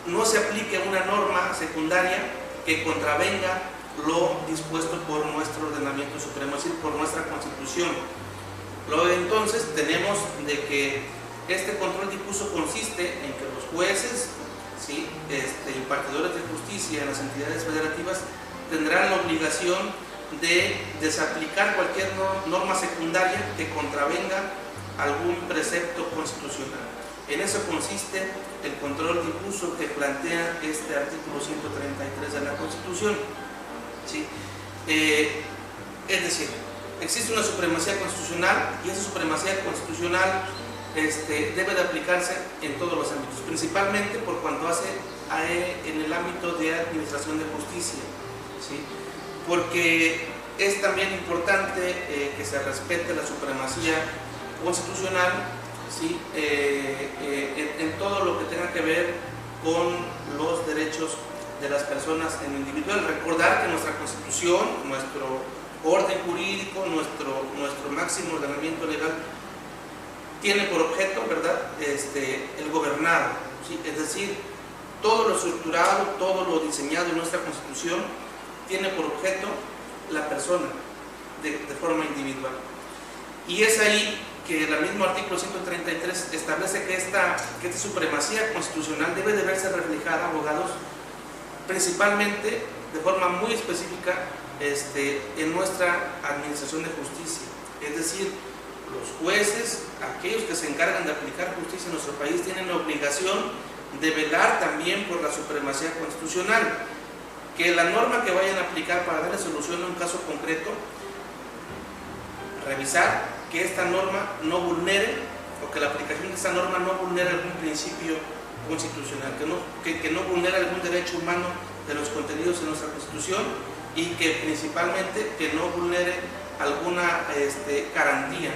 no se aplique una norma secundaria que contravenga lo dispuesto por nuestro ordenamiento supremo, es decir, por nuestra Constitución. Luego entonces tenemos de que este control difuso consiste en que los jueces, ¿sí?, impartidores de justicia en las entidades federativas tendrán la obligación de desaplicar cualquier norma secundaria que contravenga algún precepto constitucional. En eso consiste el control difuso que plantea este artículo 133 de la Constitución, ¿sí? Es decir, existe una supremacía constitucional y esa supremacía constitucional debe de aplicarse en todos los ámbitos, principalmente por cuanto hace en el ámbito de administración de justicia, ¿sí? Porque es también importante que se respete la supremacía constitucional, ¿sí?, en todo lo que tenga que ver con los derechos de las personas en individual. Recordar que nuestra Constitución, nuestro orden jurídico, nuestro máximo ordenamiento legal tiene por objeto, ¿verdad?, el gobernado, ¿sí? Es decir, todo lo estructurado, todo lo diseñado en nuestra Constitución tiene por objeto la persona de forma individual. Y es ahí que el mismo artículo 133 establece que esta supremacía constitucional debe de verse reflejada, abogados, principalmente de forma muy específica en nuestra administración de justicia. Es decir, los jueces, aquellos que se encargan de aplicar justicia en nuestro país, tienen la obligación de velar también por la supremacía constitucional, que la norma que vayan a aplicar para darle solución a un caso concreto, revisar que esta norma no vulnere, o que la aplicación de esta norma no vulnere algún principio constitucional, que no vulnere algún derecho humano de los contenidos en nuestra Constitución, y que principalmente que no vulnere alguna garantía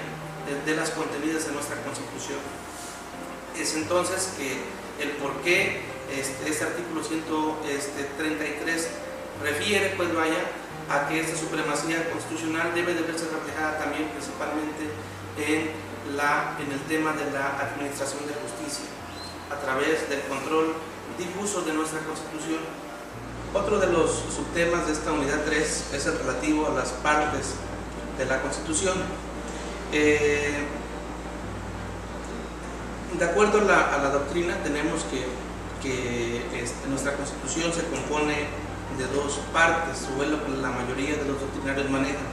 de las contenidas en nuestra Constitución. Es entonces que el por qué este artículo 133 refiere, pues vaya, a que esta supremacía constitucional debe de verse reflejada también principalmente en el tema de la administración de justicia, a través del control difuso de nuestra Constitución. Otro de los subtemas de esta unidad 3 es el relativo a las partes de la Constitución. De acuerdo a la doctrina, tenemos que nuestra Constitución se compone de dos partes, o es lo que la mayoría de los doctrinarios manejan.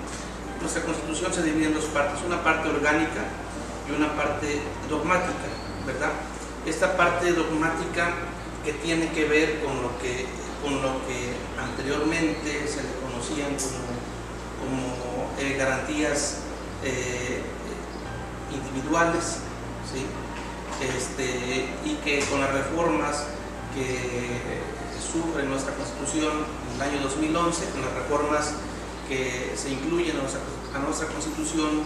Nuestra Constitución se divide en dos partes, una parte orgánica y una parte dogmática, ¿verdad? Esta parte dogmática que tiene que ver con lo que anteriormente se le conocían como garantías individuales, ¿sí? Y que con las reformas que sufre nuestra Constitución en el año 2011, con las reformas que se incluyen a nuestra Constitución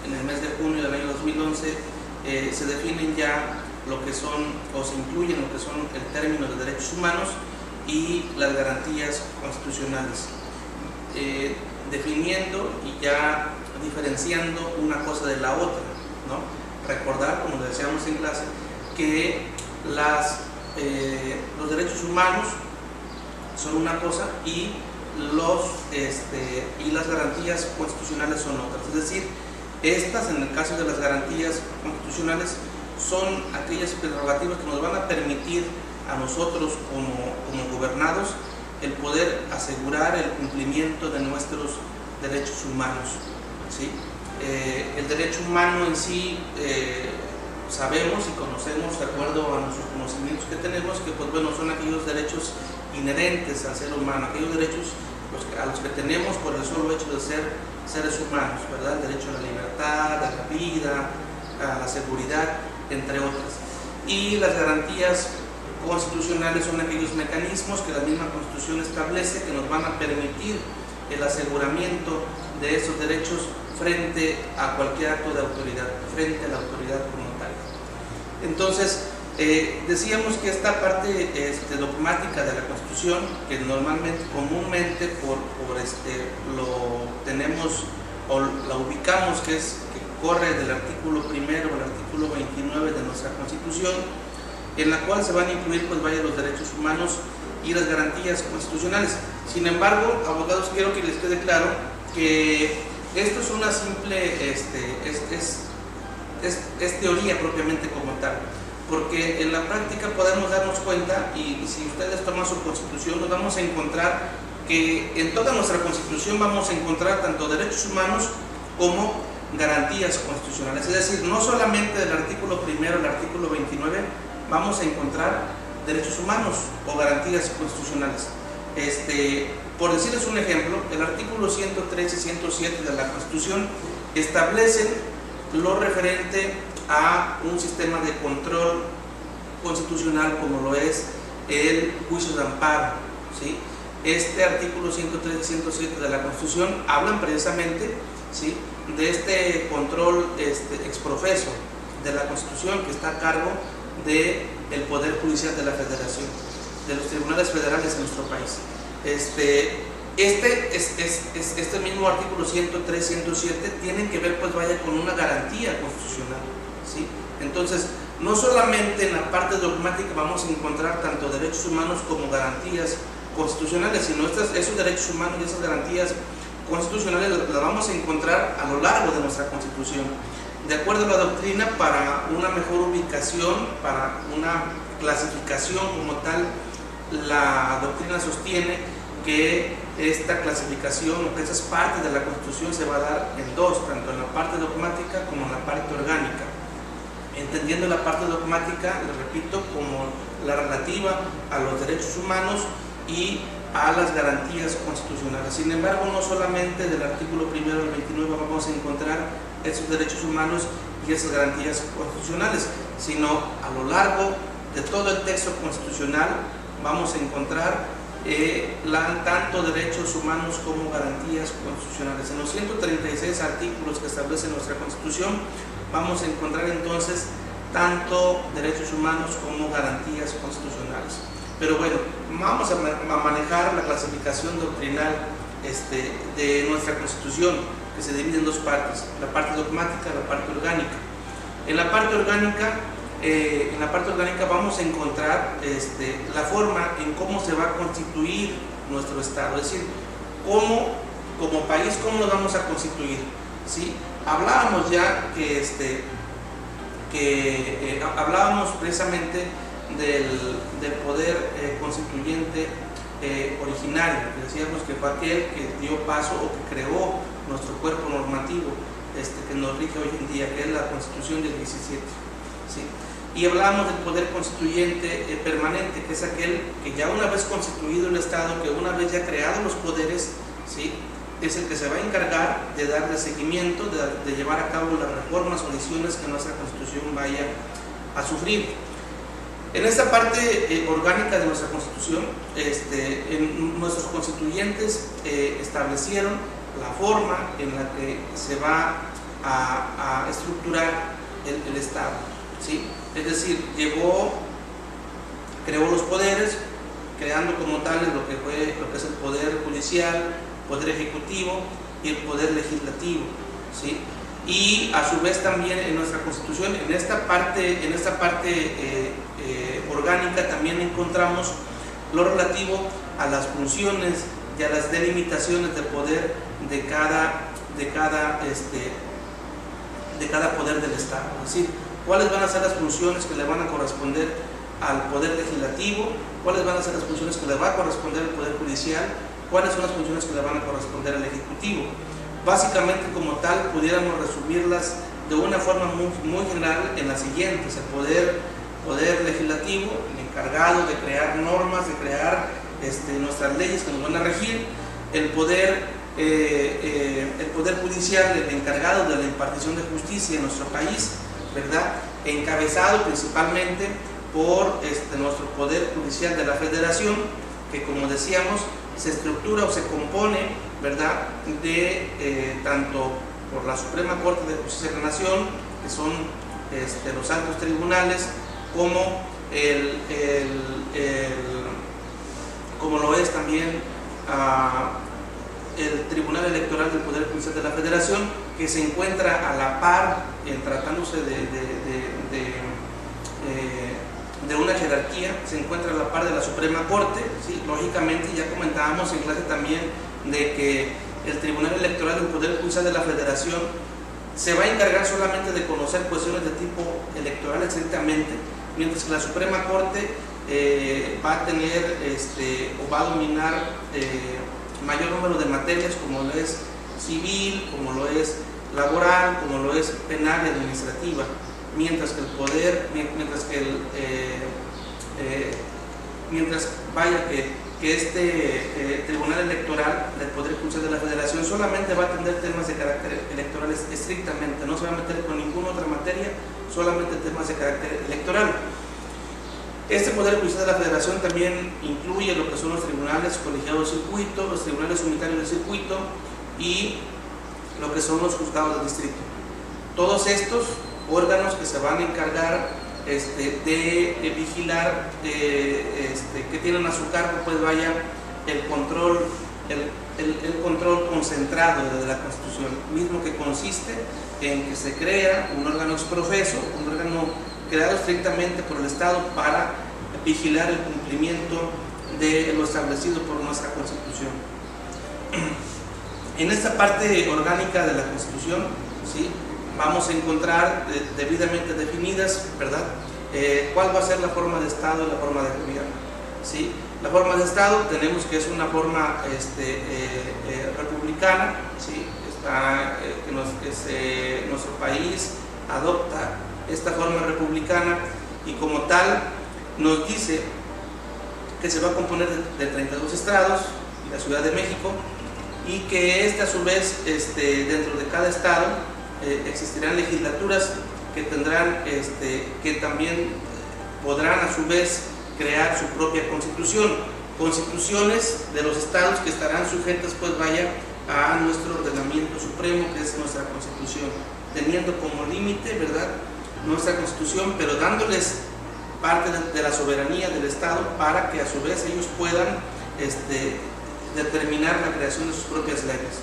en el mes de junio del año 2011, se definen ya lo que son, o se incluyen lo que son el término de derechos humanos y las garantías constitucionales, definiendo y ya diferenciando una cosa de la otra, ¿no? Recordar, como decíamos en clase, que los derechos humanos son una cosa y las garantías constitucionales son otras. Es decir, estas, en el caso de las garantías constitucionales, son aquellas prerrogativas que nos van a permitir a nosotros como gobernados el poder asegurar el cumplimiento de nuestros derechos humanos, ¿sí? El derecho humano en sí, sabemos y conocemos, de acuerdo a nuestros conocimientos que tenemos, que pues bueno, son aquellos derechos inherentes al ser humano, aquellos derechos a los que tenemos por el solo hecho de ser seres humanos, ¿verdad? El derecho a la libertad, a la vida, a la seguridad, entre otras. Y las garantías constitucionales son aquellos mecanismos que la misma Constitución establece que nos van a permitir el aseguramiento de esos derechos frente a cualquier acto de autoridad, frente a la autoridad como tal. Entonces, decíamos que esta parte dogmática de la Constitución, que normalmente, comúnmente lo tenemos o la ubicamos, que corre del artículo 1 al artículo 29 de nuestra Constitución, en la cual se van a incluir pues los derechos humanos y las garantías constitucionales. Sin embargo, abogados, quiero que les quede claro que esto es una simple, es teoría propiamente como tal, porque en la práctica podemos darnos cuenta, y si ustedes toman su Constitución, nos vamos a encontrar que en toda nuestra Constitución vamos a encontrar tanto derechos humanos como garantías constitucionales. Es decir, no solamente del artículo 1 al artículo 29 vamos a encontrar derechos humanos o garantías constitucionales. Por decirles un ejemplo, el artículo 103 y 107 de la Constitución establecen lo referente a un sistema de control constitucional como lo es el juicio de amparo, ¿sí? Este artículo 103 y 107 de la Constitución hablan precisamente, ¿sí?, de este control exprofeso de la Constitución que está a cargo del Poder Judicial de la Federación, de los tribunales federales en nuestro país. Este mismo artículo 103, 107 tienen que ver con una garantía constitucional, ¿sí? Entonces, no solamente en la parte dogmática vamos a encontrar tanto derechos humanos como garantías constitucionales, sino esos derechos humanos y esas garantías constitucionales las vamos a encontrar a lo largo de nuestra Constitución. De acuerdo a la doctrina, para una mejor ubicación, para una clasificación como tal, la doctrina sostiene que esta clasificación o que esas partes de la Constitución se va a dar en dos, tanto en la parte dogmática como en la parte orgánica. Entendiendo la parte dogmática, les repito, como la relativa a los derechos humanos y a las garantías constitucionales. Sin embargo, no solamente del artículo 1 al 29 vamos a encontrar esos derechos humanos y esas garantías constitucionales, sino a lo largo de todo el texto constitucional vamos a encontrar tanto derechos humanos como garantías constitucionales. En los 136 artículos que establece nuestra Constitución vamos a encontrar entonces tanto derechos humanos como garantías constitucionales. Pero bueno, vamos a manejar la clasificación doctrinal de nuestra Constitución, que se divide en dos partes, la parte dogmática y la parte orgánica. En la parte orgánica vamos a encontrar la forma en cómo se va a constituir nuestro Estado, es decir, como país, cómo nos vamos a constituir, ¿sí? Hablábamos ya hablábamos precisamente del poder constituyente originario, que decíamos que fue aquel que dio paso o que creó nuestro cuerpo normativo que nos rige hoy en día, que es la Constitución del 17, ¿sí? Y hablábamos del poder constituyente permanente, que es aquel que ya una vez constituido el Estado, que una vez ya creado los poderes, ¿sí?, es el que se va a encargar de darle seguimiento, de llevar a cabo las reformas o decisiones que nuestra Constitución vaya a sufrir. En esta parte orgánica de nuestra Constitución, nuestros constituyentes establecieron la forma en la que se va a estructurar el Estado, ¿sí? Es decir, creó los poderes, creando como tales lo que es el poder judicial, poder ejecutivo y el poder legislativo, ¿sí? y a su vez también en nuestra Constitución, en esta parte orgánica también encontramos lo relativo a las funciones y a las delimitaciones de poder de cada poder del Estado, es decir, cuáles van a ser las funciones que le van a corresponder al Poder Legislativo, cuáles van a ser las funciones que le va a corresponder al Poder Judicial, cuáles son las funciones que le van a corresponder al Ejecutivo. Básicamente, como tal, pudiéramos resumirlas de una forma muy general en las siguientes: el poder legislativo, el encargado de crear normas, de crear nuestras leyes que nos van a regir; el poder judicial, el encargado de la impartición de justicia en nuestro país, ¿verdad?, encabezado principalmente por nuestro Poder Judicial de la Federación, que, como decíamos, se estructura o se compone, ¿verdad?, de tanto por la Suprema Corte de Justicia de la Nación, que son los altos tribunales, como como lo es también el Tribunal Electoral del Poder Judicial de la Federación, que se encuentra a la par, tratándose de una jerarquía, se encuentra a la par de la Suprema Corte, ¿sí? Lógicamente, ya comentábamos en clase también de que el Tribunal Electoral del Poder Judicial de la Federación se va a encargar solamente de conocer cuestiones de tipo electoral estrictamente, mientras que la Suprema Corte va a tener o va a dominar mayor número de materias, como lo es civil, como lo es laboral, como lo es penal y administrativa, mientras que este Tribunal Electoral del Poder Judicial de la Federación solamente va a atender temas de carácter electoral estrictamente, no se va a meter con ninguna otra materia, solamente temas de carácter electoral. Este Poder Judicial de la Federación también incluye lo que son los tribunales colegiados de circuito, los tribunales unitarios de circuito y lo que son los juzgados de distrito. Todos estos órganos que se van a encargar de vigilar, que tienen a su cargo, pues vaya, el control concentrado de la Constitución, mismo que consiste en que se crea un órgano exprofeso, un órgano creado estrictamente por el Estado para vigilar el cumplimiento de lo establecido por nuestra Constitución. En esta parte orgánica de la Constitución, ¿sí?, vamos a encontrar debidamente definidas, ¿verdad?, cuál va a ser la forma de Estado y la forma de gobierno, ¿sí? La forma de Estado tenemos que es una forma republicana, ¿sí?, nuestro país adopta esta forma republicana y como tal nos dice que se va a componer de 32 estados y la Ciudad de México, y que a su vez dentro de cada estado existirán legislaturas que tendrán que también podrán a su vez crear su propia constitución, constituciones de los estados que estarán sujetas, pues vaya, a nuestro ordenamiento supremo, que es nuestra Constitución, teniendo como límite, ¿verdad?, nuestra Constitución, pero dándoles parte de la soberanía del Estado para que a su vez ellos puedan determinar la creación de sus propias leyes.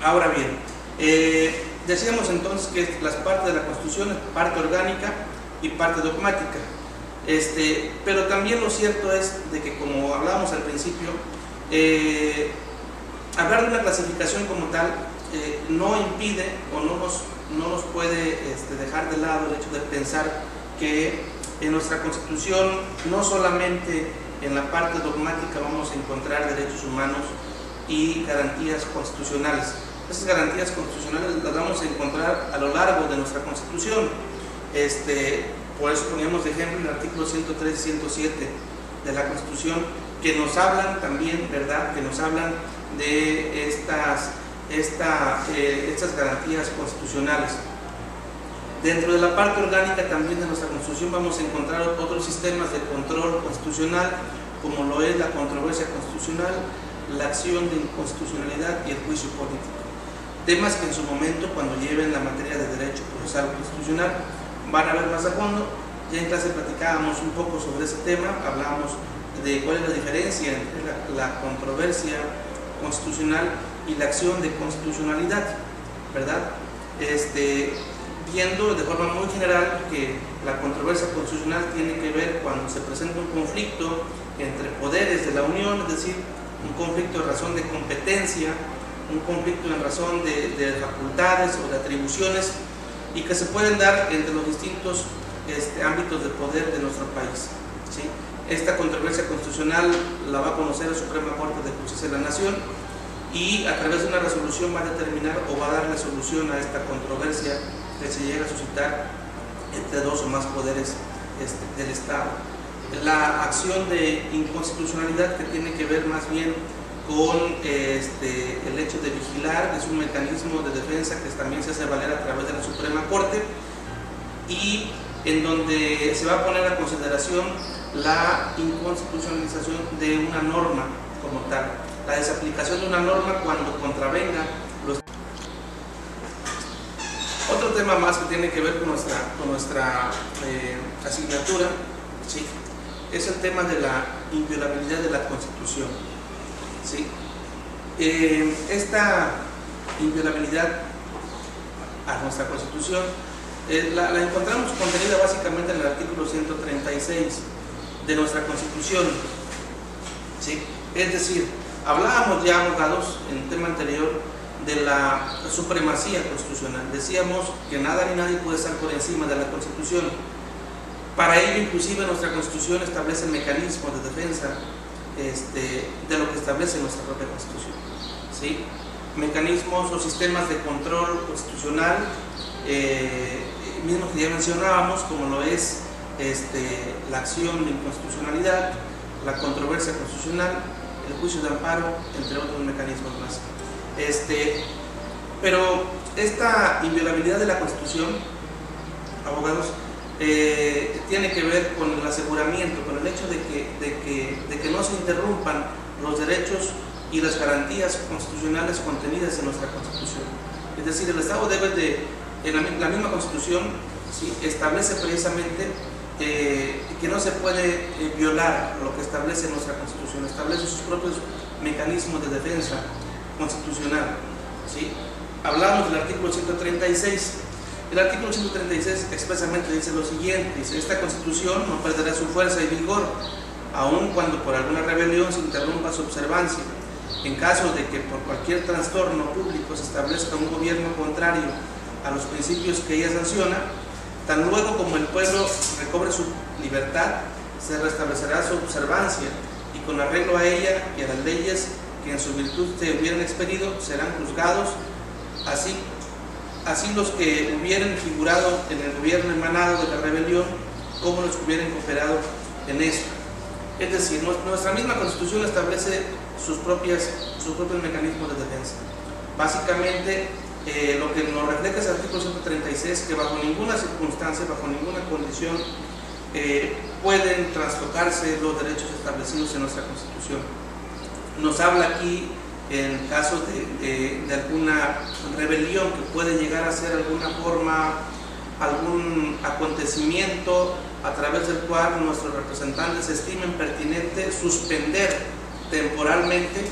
Ahora bien, decíamos entonces que las partes de la Constitución es parte orgánica y parte dogmática, pero también lo cierto es de que, como hablábamos al principio, hablar de una clasificación como tal no impide o no nos puede dejar de lado el hecho de pensar que en nuestra Constitución no solamente en la parte dogmática vamos a encontrar derechos humanos y garantías constitucionales. Esas garantías constitucionales las vamos a encontrar a lo largo de nuestra Constitución. Por eso poníamos de ejemplo el artículo 103 y 107 de la Constitución, que nos hablan también, ¿verdad?, que nos hablan de estas garantías constitucionales. Dentro de la parte orgánica también de nuestra Constitución vamos a encontrar otros sistemas de control constitucional, como lo es la controversia constitucional, la acción de inconstitucionalidad y el juicio político. Temas que en su momento, cuando lleven la materia de derecho procesal constitucional, van a ver más a fondo. Ya en clase platicábamos un poco sobre ese tema, hablábamos de cuál es la diferencia entre la controversia constitucional y la acción de constitucionalidad. ¿verdad? Viendo de forma muy general que la controversia constitucional tiene que ver cuando se presenta un conflicto entre poderes de la Unión, es decir, un conflicto en razón de competencia, un conflicto en razón de facultades o de atribuciones, y que se pueden dar entre los distintos ámbitos de poder de nuestro país, ¿sí? Esta controversia constitucional la va a conocer la Suprema Corte de Justicia de la Nación, y a través de una resolución va a determinar o va a darle solución a esta controversia que se llega a suscitar entre dos o más poderes del Estado. La acción de inconstitucionalidad, que tiene que ver más bien con el hecho de vigilar, es un mecanismo de defensa que también se hace valer a través de la Suprema Corte, y en donde se va a poner a consideración la inconstitucionalización de una norma como tal, la desaplicación de una norma cuando contravenga los... Otro tema más que tiene que ver con nuestra asignatura, ¿sí?, es el tema de la inviolabilidad de la Constitución, ¿sí? Esta inviolabilidad a nuestra Constitución la encontramos contenida básicamente en el artículo 136 de nuestra Constitución, ¿sí? Es decir, hablábamos ya, abogados, en el tema anterior de la supremacía constitucional. Decíamos que nada ni nadie puede estar por encima de la Constitución. Para ello, inclusive, nuestra Constitución establece mecanismos de defensa de lo que establece nuestra propia Constitución, ¿sí? Mecanismos o sistemas de control constitucional, mismos que ya mencionábamos, como lo es la acción de inconstitucionalidad, la controversia constitucional, el juicio de amparo, entre otros mecanismos más. Pero esta inviolabilidad de la Constitución, abogados, tiene que ver con el aseguramiento, con el hecho de que no se interrumpan los derechos y las garantías constitucionales contenidas en nuestra Constitución. Es decir, el Estado debe la misma Constitución, ¿sí?, establece precisamente que no se puede violar lo que establece nuestra Constitución, establece sus propios mecanismos de defensa constitucional, ¿sí? Hablamos del artículo 136. El artículo 136 expresamente dice lo siguiente: dice, esta Constitución no perderá su fuerza y vigor, aun cuando por alguna rebelión se interrumpa su observancia. En caso de que por cualquier trastorno público se establezca un gobierno contrario a los principios que ella sanciona, tan luego como el pueblo recobre su libertad, se restablecerá su observancia, y con arreglo a ella y a las leyes que en su virtud se hubieran expedido, serán juzgados, así los que hubieran figurado en el gobierno emanado de la rebelión, como los que hubieran cooperado en esto. Es decir, nuestra misma Constitución establece sus propios mecanismos de defensa. Básicamente, lo que nos refleja ese artículo 136 es que bajo ninguna circunstancia, bajo ninguna condición, pueden trastocarse los derechos establecidos en nuestra Constitución. Nos habla aquí en caso de alguna rebelión que puede llegar a ser alguna forma, algún acontecimiento a través del cual nuestros representantes estimen pertinente suspender temporalmente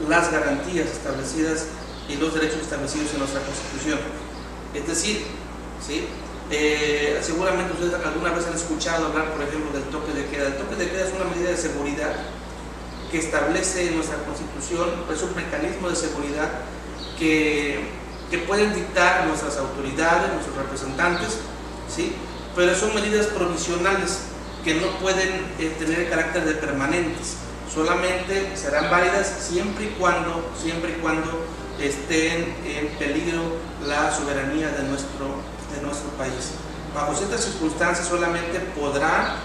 las garantías establecidas y los derechos establecidos en nuestra Constitución. Es decir, ¿sí?, seguramente ustedes alguna vez han escuchado hablar, por ejemplo, del toque de queda. El toque de queda es una medida de seguridad que establece en nuestra Constitución, es un mecanismo de seguridad que pueden dictar nuestras autoridades, nuestros representantes, ¿sí?, pero son medidas provisionales que no pueden tener carácter de permanentes, solamente serán válidas siempre y cuando estén en peligro la soberanía de nuestro país. Bajo ciertas circunstancias solamente podrá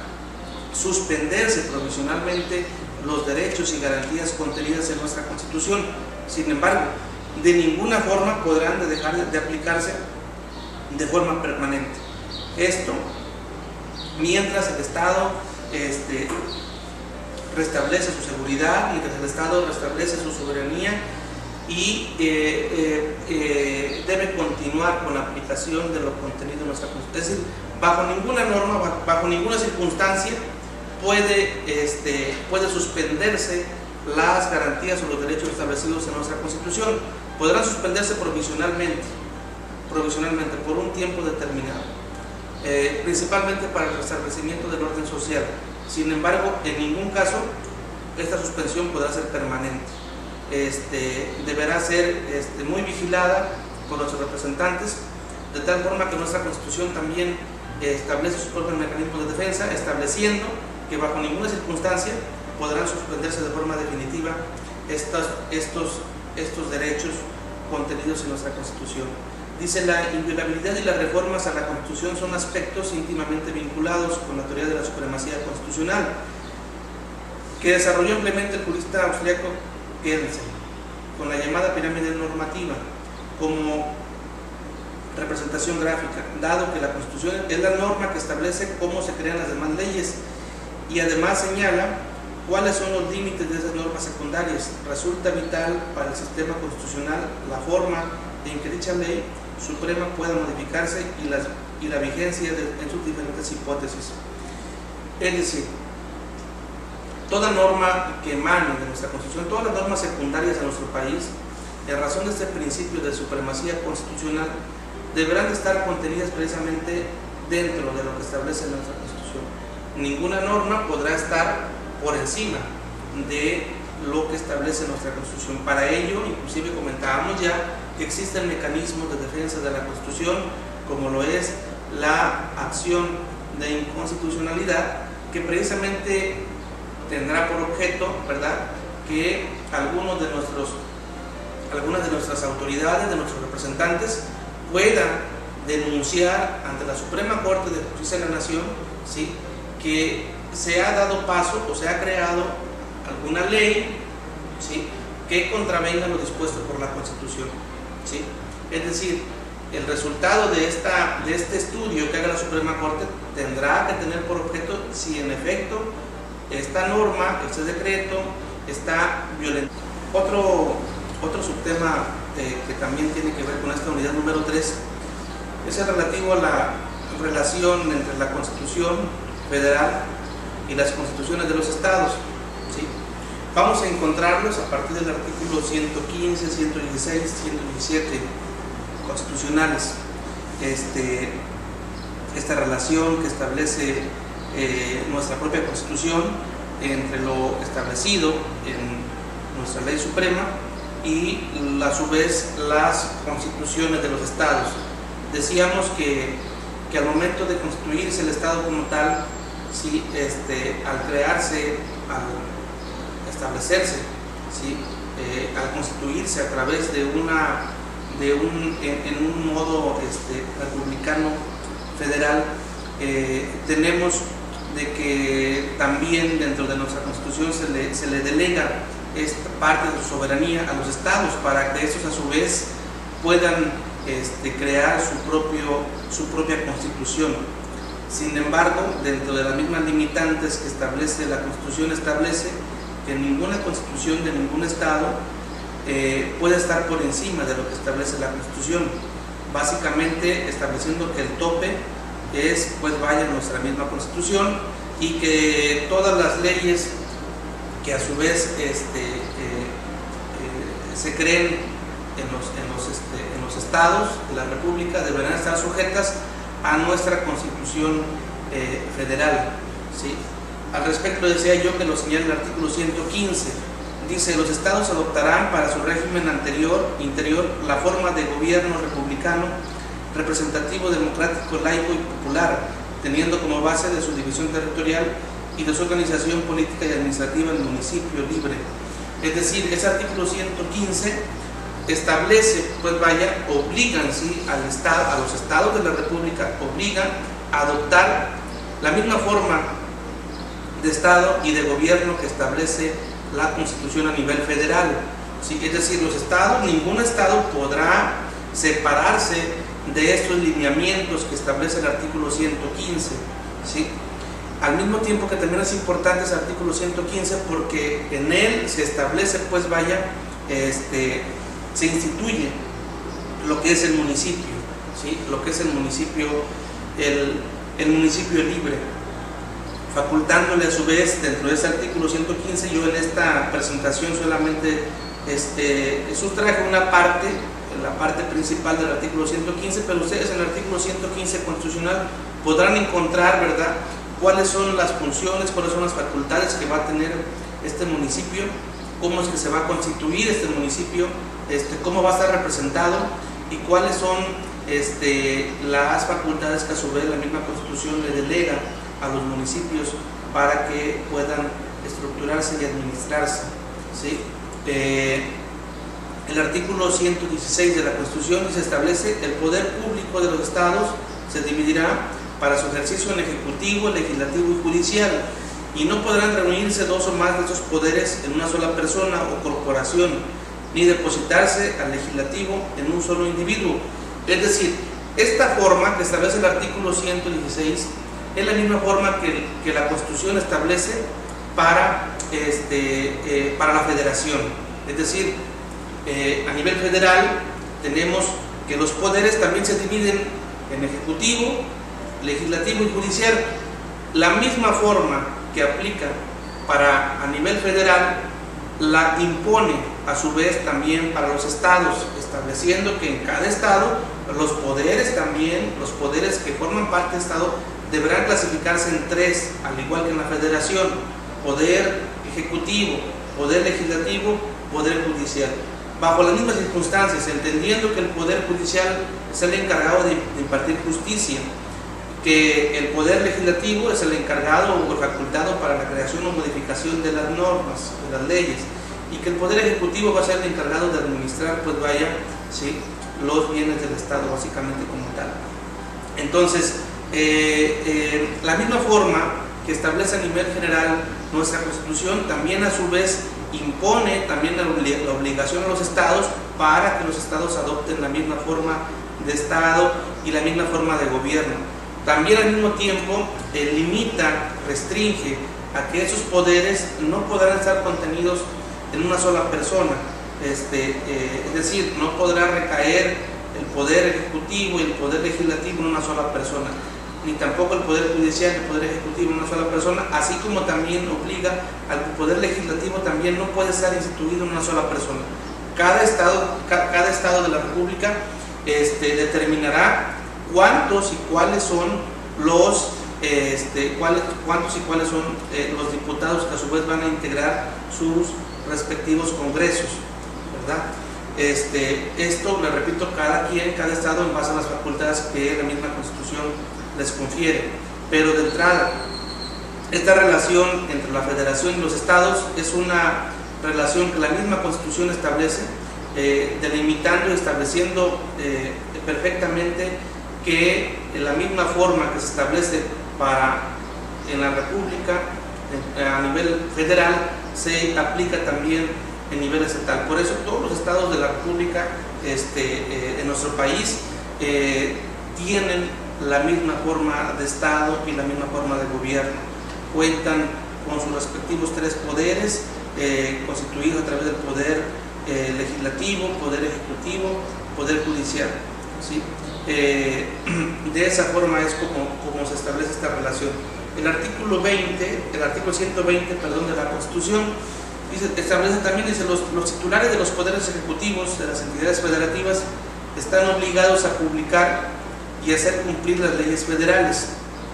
suspenderse provisionalmente los derechos y garantías contenidas en nuestra Constitución. Sin embargo, de ninguna forma podrán dejar de aplicarse de forma permanente. Esto mientras el Estado restablece su seguridad, mientras el Estado restablece su soberanía y debe continuar con la aplicación de lo contenido en nuestra Constitución. Es decir, bajo ninguna norma, bajo ninguna circunstancia puede suspenderse las garantías o los derechos establecidos en nuestra Constitución. Podrán suspenderse provisionalmente, provisionalmente por un tiempo determinado, principalmente para el restablecimiento del orden social. Sin embargo, en ningún caso esta suspensión podrá ser permanente. Deberá ser muy vigilada por nuestros representantes, de tal forma que nuestra Constitución también establece sus propios mecanismos de defensa, estableciendo que bajo ninguna circunstancia podrán suspenderse de forma definitiva estos derechos contenidos en nuestra Constitución. Dice: la inviolabilidad y las reformas a la Constitución son aspectos íntimamente vinculados con la teoría de la supremacía constitucional, que desarrolló ampliamente el jurista austriaco Kelsen, con la llamada pirámide normativa como representación gráfica, dado que la Constitución es la norma que establece cómo se crean las demás leyes, y además señala cuáles son los límites de esas normas secundarias. Resulta vital para el sistema constitucional la forma en que dicha ley suprema pueda modificarse y la vigencia en sus diferentes hipótesis. Es decir, toda norma que emane de nuestra Constitución, todas las normas secundarias de nuestro país, en razón de este principio de supremacía constitucional, deberán de estar contenidas precisamente dentro de lo que establece nuestra Constitución. Ninguna norma podrá estar por encima de lo que establece nuestra Constitución. Para ello, inclusive comentábamos ya que existen mecanismos de defensa de la Constitución, como lo es la acción de inconstitucionalidad, que precisamente tendrá por objeto, ¿verdad?, que algunas de nuestras autoridades, de nuestros representantes, puedan denunciar ante la Suprema Corte de Justicia de la Nación, ¿sí?, que se ha dado paso o se ha creado alguna ley, ¿sí?, que contravenga lo dispuesto por la Constitución, ¿sí? Es decir, el resultado de este estudio que haga la Suprema Corte tendrá que tener por objeto si en efecto esta norma, este decreto, está violento. Otro subtema que también tiene que ver con esta unidad número 3 es el relativo a la relación entre la Constitución federal y las constituciones de los estados, ¿sí? Vamos a encontrarlos a partir del artículo 115, 116, 117 constitucionales. Esta relación que establece nuestra propia Constitución entre lo establecido en nuestra ley suprema y a su vez las constituciones de los estados. Decíamos que al momento de constituirse el estado como tal, ¿sí?, al crearse, al establecerse, ¿sí?, al constituirse a través de en un modo republicano federal, tenemos de que también dentro de nuestra Constitución se le delega esta parte de su soberanía a los estados, para que estos a su vez puedan crear su propia constitución. Sin embargo, dentro de las mismas limitantes que establece la Constitución, establece que ninguna constitución de ningún estado puede estar por encima de lo que establece la Constitución, básicamente estableciendo que el tope es, pues vaya, nuestra misma Constitución, y que todas las leyes que a su vez se creen en los estados de la República deberán estar sujetas a nuestra Constitución federal, ¿sí? Al respecto decía yo que lo señala el artículo 115, dice: los estados adoptarán para su régimen interior la forma de gobierno republicano, representativo, democrático, laico y popular, teniendo como base de su división territorial y de su organización política y administrativa el municipio libre. Es decir, ese artículo 115 establece, pues vaya, obligan, ¿sí?, a los estados de la República, obligan a adoptar la misma forma de estado y de gobierno que establece la Constitución a nivel federal, ¿sí? Es decir, los estados, ningún estado podrá separarse de estos lineamientos que establece el artículo 115, ¿sí? Al mismo tiempo que también es importante ese artículo 115 porque en él se establece, pues vaya, se instituye lo que es el municipio, ¿sí?, lo que es el municipio libre, facultándole a su vez dentro de ese artículo 115. Yo en esta presentación solamente sustraje una parte la parte principal del artículo 115, pero ustedes en el artículo 115 constitucional podrán encontrar, ¿verdad?, cuáles son las funciones, cuáles son las facultades que va a tener este municipio, cómo es que se va a constituir este municipio, cómo va a estar representado y cuáles son las facultades que a su vez la misma Constitución le delega a los municipios para que puedan estructurarse y administrarse, ¿sí? El artículo 116 de la Constitución se establece: el poder público de los estados se dividirá para su ejercicio en ejecutivo, legislativo y judicial, y no podrán reunirse dos o más de esos poderes en una sola persona o corporación, ni depositarse al legislativo en un solo individuo. Es decir, esta forma que establece el artículo 116 es la misma forma que la Constitución establece para la federación. Es decir, a nivel federal tenemos que los poderes también se dividen en ejecutivo, legislativo y judicial. La misma forma que aplica a nivel federal la impone a su vez también para los estados, estableciendo que en cada estado los poderes que forman parte del estado deberán clasificarse en tres, al igual que en la federación: poder ejecutivo, poder legislativo, poder judicial. Bajo las mismas circunstancias, entendiendo que el poder judicial es el encargado de impartir justicia, que el poder legislativo es el encargado o facultado para la creación o modificación de las normas, de las leyes, y que el poder ejecutivo va a ser el encargado de administrar, ¿sí?, los bienes del Estado, básicamente como tal. Entonces, la misma forma que establece a nivel general nuestra Constitución, también a su vez impone también la obligación a los estados para que los estados adopten la misma forma de Estado y la misma forma de gobierno. También al mismo tiempo limita, restringe a que esos poderes no podrán estar contenidos en una sola persona. Es decir, no podrá recaer el poder ejecutivo y el poder legislativo en una sola persona, ni tampoco el poder judicial y el poder ejecutivo en una sola persona, así como también obliga al poder legislativo también no puede estar instituido en una sola persona. Cada estado de la República determinará cuántos y cuáles son los los diputados que a su vez van a integrar sus respectivos congresos, ¿verdad? Esto, le repito, cada estado en base a las facultades que la misma Constitución les confiere. Pero de entrada, esta relación entre la federación y los estados es una relación que la misma Constitución establece, delimitando y estableciendo perfectamente que en la misma forma que se establece en la República a nivel federal se aplica también en nivel estatal. Por eso todos los estados de la República en nuestro país tienen la misma forma de Estado y la misma forma de gobierno. Cuentan con sus respectivos tres poderes constituidos a través del poder legislativo, poder ejecutivo, poder judicial, ¿sí? De esa forma es como se establece esta relación. El artículo 120, de la Constitución establece también, los titulares de los poderes ejecutivos de las entidades federativas están obligados a publicar y hacer cumplir las leyes federales,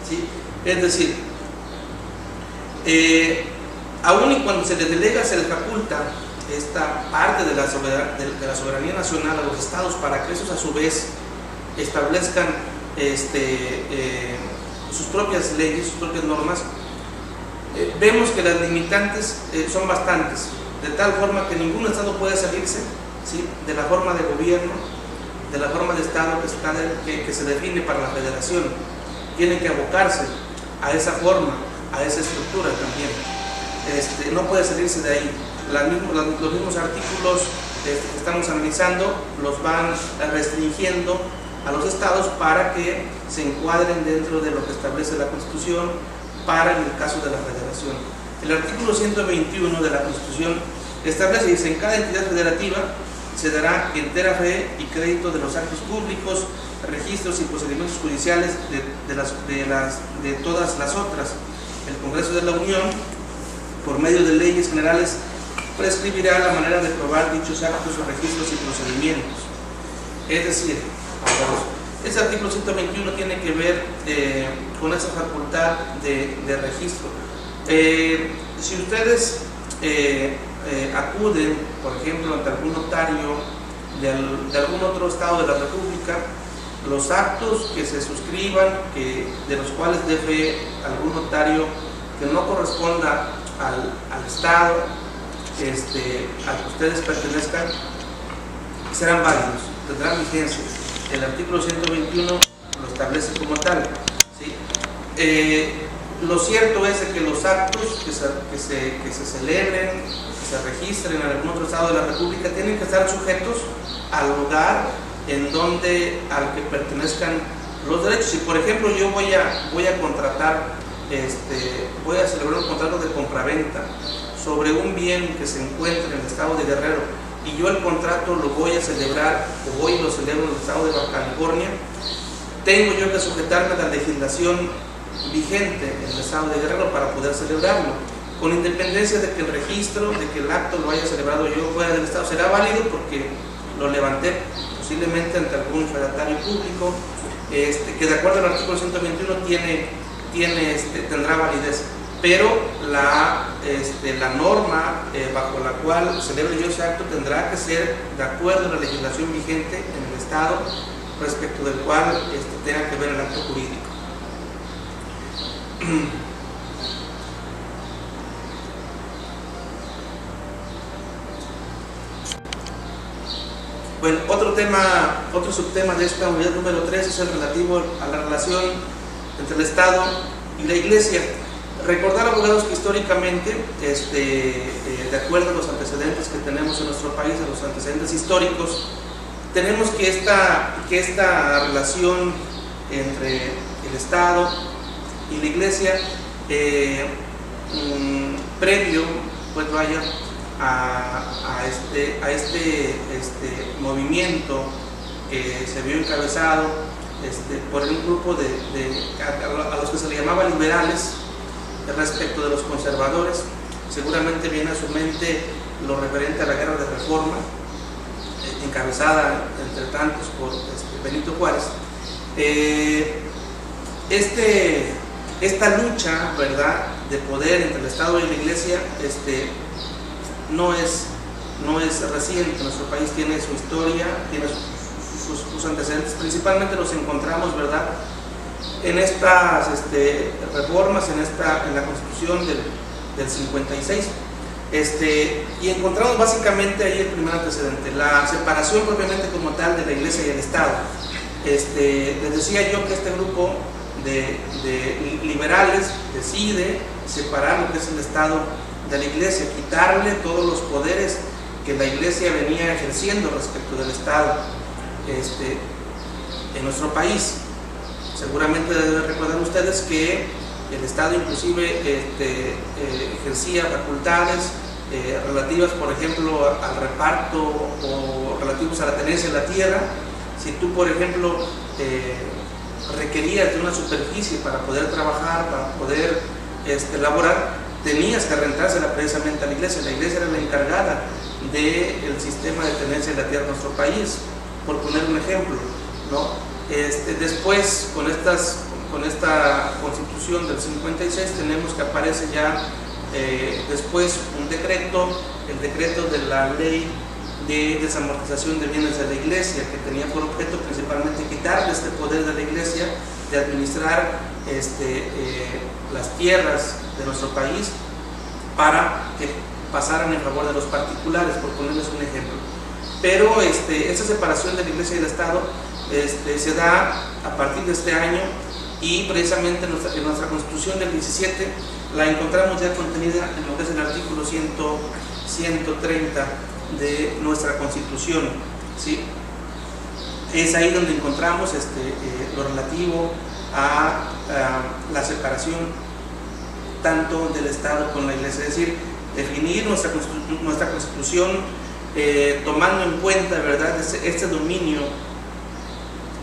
¿sí? Es decir, aun y cuando se les delega, se les faculta esta parte de la soberanía nacional a los estados para que esos a su vez establezcan sus propias leyes, sus propias normas, vemos que las limitantes son bastantes, de tal forma que ningún estado puede salirse, ¿sí?, de la forma de gobierno, de la forma de estado que se define para la federación. Tienen que abocarse a esa forma, a esa estructura también. No puede salirse de ahí. Los mismos artículos que estamos analizando los van restringiendo a los estados para que se encuadren dentro de lo que establece la Constitución para el caso de la federación. El artículo 121 de la Constitución establece, dice: en cada entidad federativa se dará entera fe y crédito de los actos públicos, registros y procedimientos judiciales de todas las otras. El Congreso de la Unión, por medio de leyes generales, prescribirá la manera de probar dichos actos o registros y procedimientos. Es decir, ese artículo 121 tiene que ver con esa facultad de registro. Si ustedes acuden, por ejemplo, ante algún notario de algún otro estado de la República, los actos que se suscriban, de los cuales dé fe algún notario que no corresponda al estado al que ustedes pertenezcan, serán válidos, tendrán vigencia. El artículo 121 lo establece como tal, ¿sí? Lo cierto es que los actos que se celebren, que se registren en algún otro estado de la República, tienen que estar sujetos al lugar al que pertenezcan los derechos. Si por ejemplo yo voy a contratar, voy a celebrar un contrato de compraventa sobre un bien que se encuentra en el estado de Guerrero, y yo el contrato lo voy a celebrar, o voy y lo celebro en el estado de Baja California, tengo yo que sujetarme a la legislación vigente en el estado de Guerrero para poder celebrarlo, con independencia de que el registro, de que el acto lo haya celebrado yo fuera del estado. Será válido porque lo levanté posiblemente ante algún fedatario público, que de acuerdo al artículo 121 tendrá validez, pero la norma bajo la cual celebre yo ese acto tendrá que ser de acuerdo a la legislación vigente en el estado respecto del cual tenga que ver el acto jurídico. Bueno, otro subtema de esta unidad número 3 es el relativo a la relación entre el Estado y la Iglesia. Recordar, abogados, que históricamente, de acuerdo a los antecedentes que tenemos en nuestro país, a los antecedentes históricos, tenemos que esta relación entre el Estado y la Iglesia, previo, pues vaya, a este movimiento que se vio encabezado por un grupo a los que se le llamaba liberales respecto de los conservadores. Seguramente viene a su mente lo referente a la guerra de reforma, encabezada entre tantos por Benito Juárez. Esta lucha, ¿verdad?, de poder entre el Estado y la Iglesia no es reciente. Nuestro país tiene su historia, tiene sus antecedentes. Principalmente los encontramos, ¿verdad?, en estas reformas, en la Constitución del 56. Y encontramos básicamente ahí el primer antecedente, la separación propiamente como tal de la Iglesia y el Estado. Les decía yo que este grupo de liberales decide separar lo que es el Estado de la Iglesia, quitarle todos los poderes que la Iglesia venía ejerciendo respecto del Estado en nuestro país. Seguramente deben recordar ustedes que el Estado inclusive ejercía facultades relativas, por ejemplo, al reparto o relativos a la tenencia de la tierra. Si tú, por ejemplo, requerías de una superficie para poder trabajar, para poder laborar, tenías que rentársela precisamente a la Iglesia. La Iglesia era la encargada del sistema de tenencia de la tierra en nuestro país, por poner un ejemplo, ¿no? Después, con esta Constitución del 56, tenemos que aparece ya después un decreto, el decreto de la Ley de Desamortización de Bienes de la Iglesia, que tenía por objeto principalmente quitarle este poder de la Iglesia de administrar las tierras de nuestro país para que pasaran en favor de los particulares, por ponerles un ejemplo. Pero esa separación de la Iglesia y el Estado se da a partir de este año, y precisamente en nuestra Constitución del 17 la encontramos ya contenida en lo que es el artículo 130 de nuestra Constitución, ¿sí? Es ahí donde encontramos lo relativo a la separación tanto del Estado con la Iglesia, es decir, definir nuestra Constitución tomando en cuenta, ¿verdad?, este dominio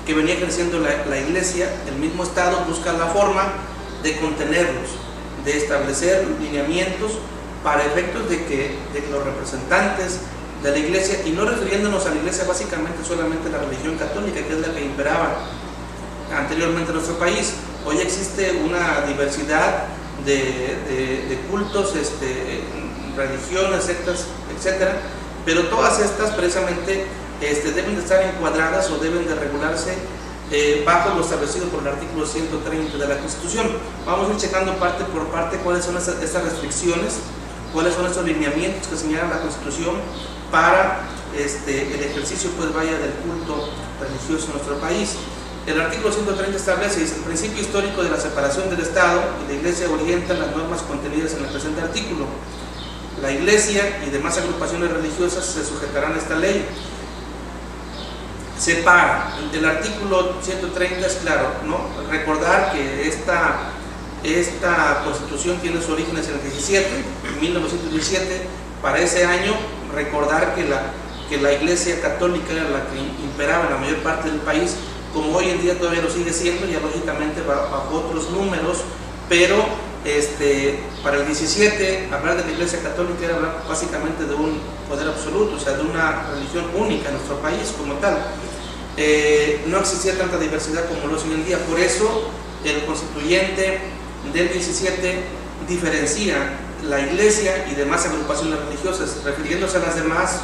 que venía ejerciendo la Iglesia. El mismo Estado busca la forma de contenerlos, de establecer lineamientos para efectos de que los representantes de la iglesia, y no refiriéndonos a la iglesia básicamente solamente la religión católica, que es la que imperaba anteriormente en nuestro país. Hoy existe una diversidad de cultos, religiones, sectas, etcétera, pero todas estas precisamente deben de estar encuadradas o deben de regularse bajo lo establecido por el artículo 130 de la Constitución. Vamos a ir checando parte por parte cuáles son estas restricciones, cuáles son estos lineamientos que señala la Constitución para el ejercicio pues vaya del culto religioso en nuestro país. El artículo 130 establece: dice, el principio histórico de la separación del Estado y la Iglesia orientan las normas contenidas en el presente artículo. La Iglesia y demás agrupaciones religiosas se sujetarán a esta ley. Separa. El artículo 130 es claro, ¿no? Recordar que esta Constitución tiene sus orígenes en el 1917. Para ese año, recordar que la Iglesia católica era la que imperaba en la mayor parte del país, como hoy en día todavía lo sigue siendo, ya lógicamente bajo otros números, pero para el 17 hablar de la Iglesia católica era hablar básicamente de un poder absoluto, o sea, de una religión única en nuestro país como tal. No existía tanta diversidad como lo es hoy en día, por eso el constituyente del 17 diferencia la Iglesia y demás agrupaciones religiosas, refiriéndose a las demás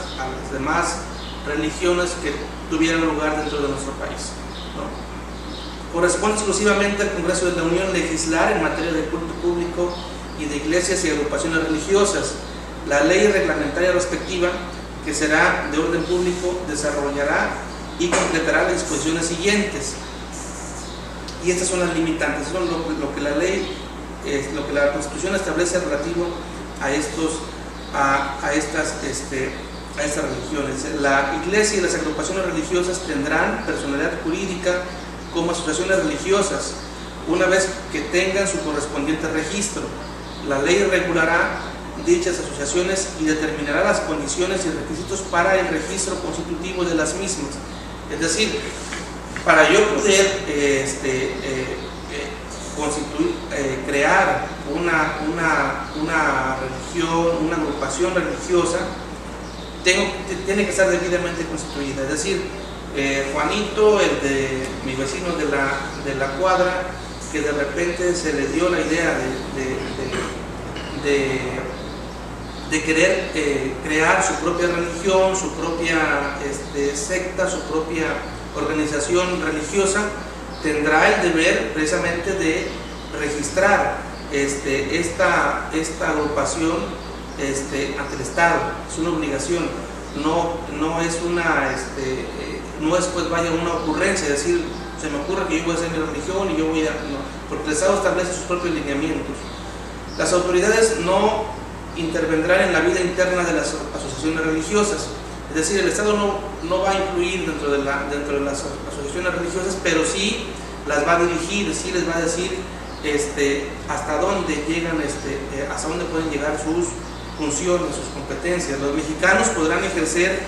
religiones que tuvieran lugar dentro de nuestro país, ¿no? Corresponde exclusivamente al Congreso de la Unión legislar en materia de culto público y de iglesias y agrupaciones religiosas. La ley reglamentaria respectiva, que será de orden público, desarrollará y completará las disposiciones siguientes. Y estas son las limitantes, son lo que la ley, lo que la Constitución establece relativo a estas religiones. La Iglesia y las agrupaciones religiosas tendrán personalidad jurídica como asociaciones religiosas, una vez que tengan su correspondiente registro. La ley regulará dichas asociaciones y determinará las condiciones y requisitos para el registro constitutivo de las mismas. Es decir, para yo poder crear una religión, una agrupación religiosa, tiene que estar debidamente constituida. Es decir, Juanito, el de mi vecino de la cuadra, que de repente se le dio la idea de querer crear su propia religión, su propia secta, su propia organización religiosa, tendrá el deber precisamente de registrar esta agrupación ante el Estado. Es una obligación, no es pues vaya una ocurrencia, es decir, se me ocurre que yo voy a hacer mi religión y yo voy a... No, porque el Estado establece sus propios lineamientos. Las autoridades no intervendrán en la vida interna de las asociaciones religiosas, es decir, el Estado no va a influir dentro de las asociaciones religiosas, pero sí las va a dirigir, sí les va a decir hasta dónde llegan, hasta dónde pueden llegar sus funciones, sus competencias. Los mexicanos podrán ejercer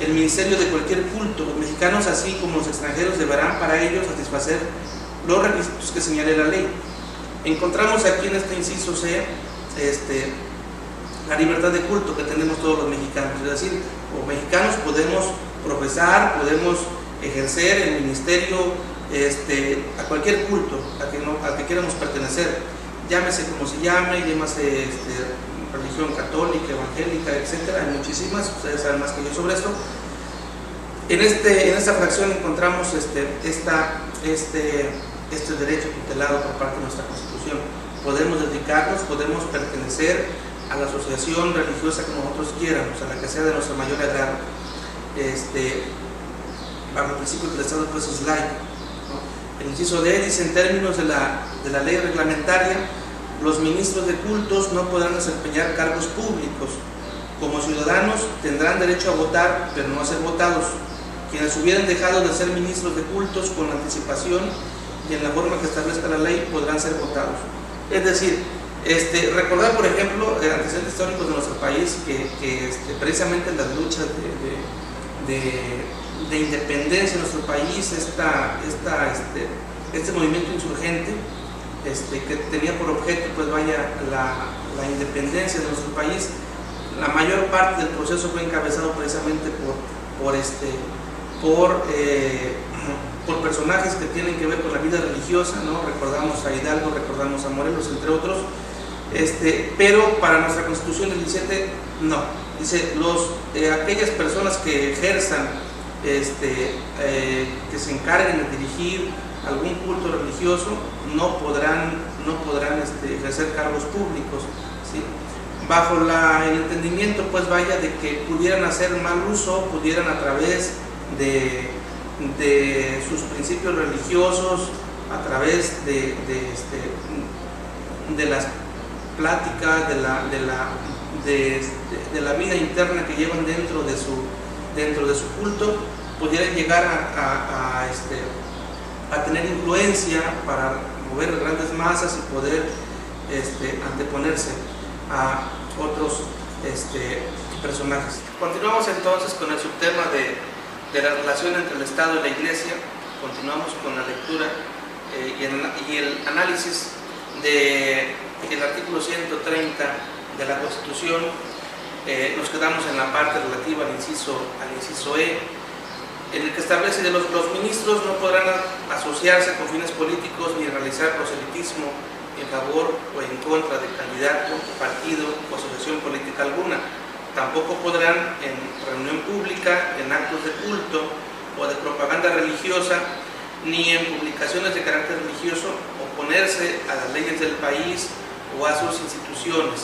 el ministerio de cualquier culto. Los mexicanos, así como los extranjeros, deberán para ello satisfacer los requisitos que señale la ley. Encontramos aquí en este inciso C la libertad de culto que tenemos todos los mexicanos, es decir, como mexicanos podemos profesar, podemos ejercer el ministerio a cualquier culto al que queramos pertenecer, llámese como se llame, llámese religión católica, evangélica, etcétera. Hay muchísimas, ustedes saben más que yo sobre esto. En esta fracción encontramos este derecho tutelado por parte de nuestra Constitución. Podemos dedicarnos, podemos pertenecer a la asociación religiosa que nosotros quieramos, a la que sea de nuestro mayor agrado, bajo el principio que el Estado pues es laico, ¿no? El inciso D dice: en términos de la ley reglamentaria, los ministros de cultos no podrán desempeñar cargos públicos. Como ciudadanos tendrán derecho a votar, pero no a ser votados. Quienes hubieran dejado de ser ministros de cultos con anticipación y en la forma que establezca la ley podrán ser votados. Es decir, recordar, por ejemplo, antecedentes históricos de nuestro país, que precisamente en las luchas de independencia en nuestro país, este movimiento insurgente, que tenía por objeto pues vaya la independencia de nuestro país, la mayor parte del proceso fue encabezado precisamente por personajes que tienen que ver con la vida religiosa, ¿no? Recordamos a Hidalgo, recordamos a Morelos, entre otros, pero para nuestra Constitución del 17 no, dice aquellas personas que ejerzan, que se encarguen de dirigir algún culto religioso no podrán ejercer cargos públicos, ¿sí? Bajo el entendimiento, pues vaya, de que pudieran hacer mal uso, pudieran a través de sus principios religiosos, a través de las pláticas, de la vida interna que llevan dentro de su culto, pudieran llegar a tener influencia para mover grandes masas y poder anteponerse a otros personajes. Continuamos entonces con el subtema de la relación entre el Estado y la Iglesia. Continuamos con la lectura y el análisis del artículo 130 de la Constitución. Nos quedamos en la parte relativa al inciso E, en el que establece que los ministros no podrán asociarse con fines políticos ni realizar proselitismo en favor o en contra de candidato, partido o asociación política alguna. Tampoco podrán, en reunión pública, en actos de culto o de propaganda religiosa, ni en publicaciones de carácter religioso, oponerse a las leyes del país o a sus instituciones,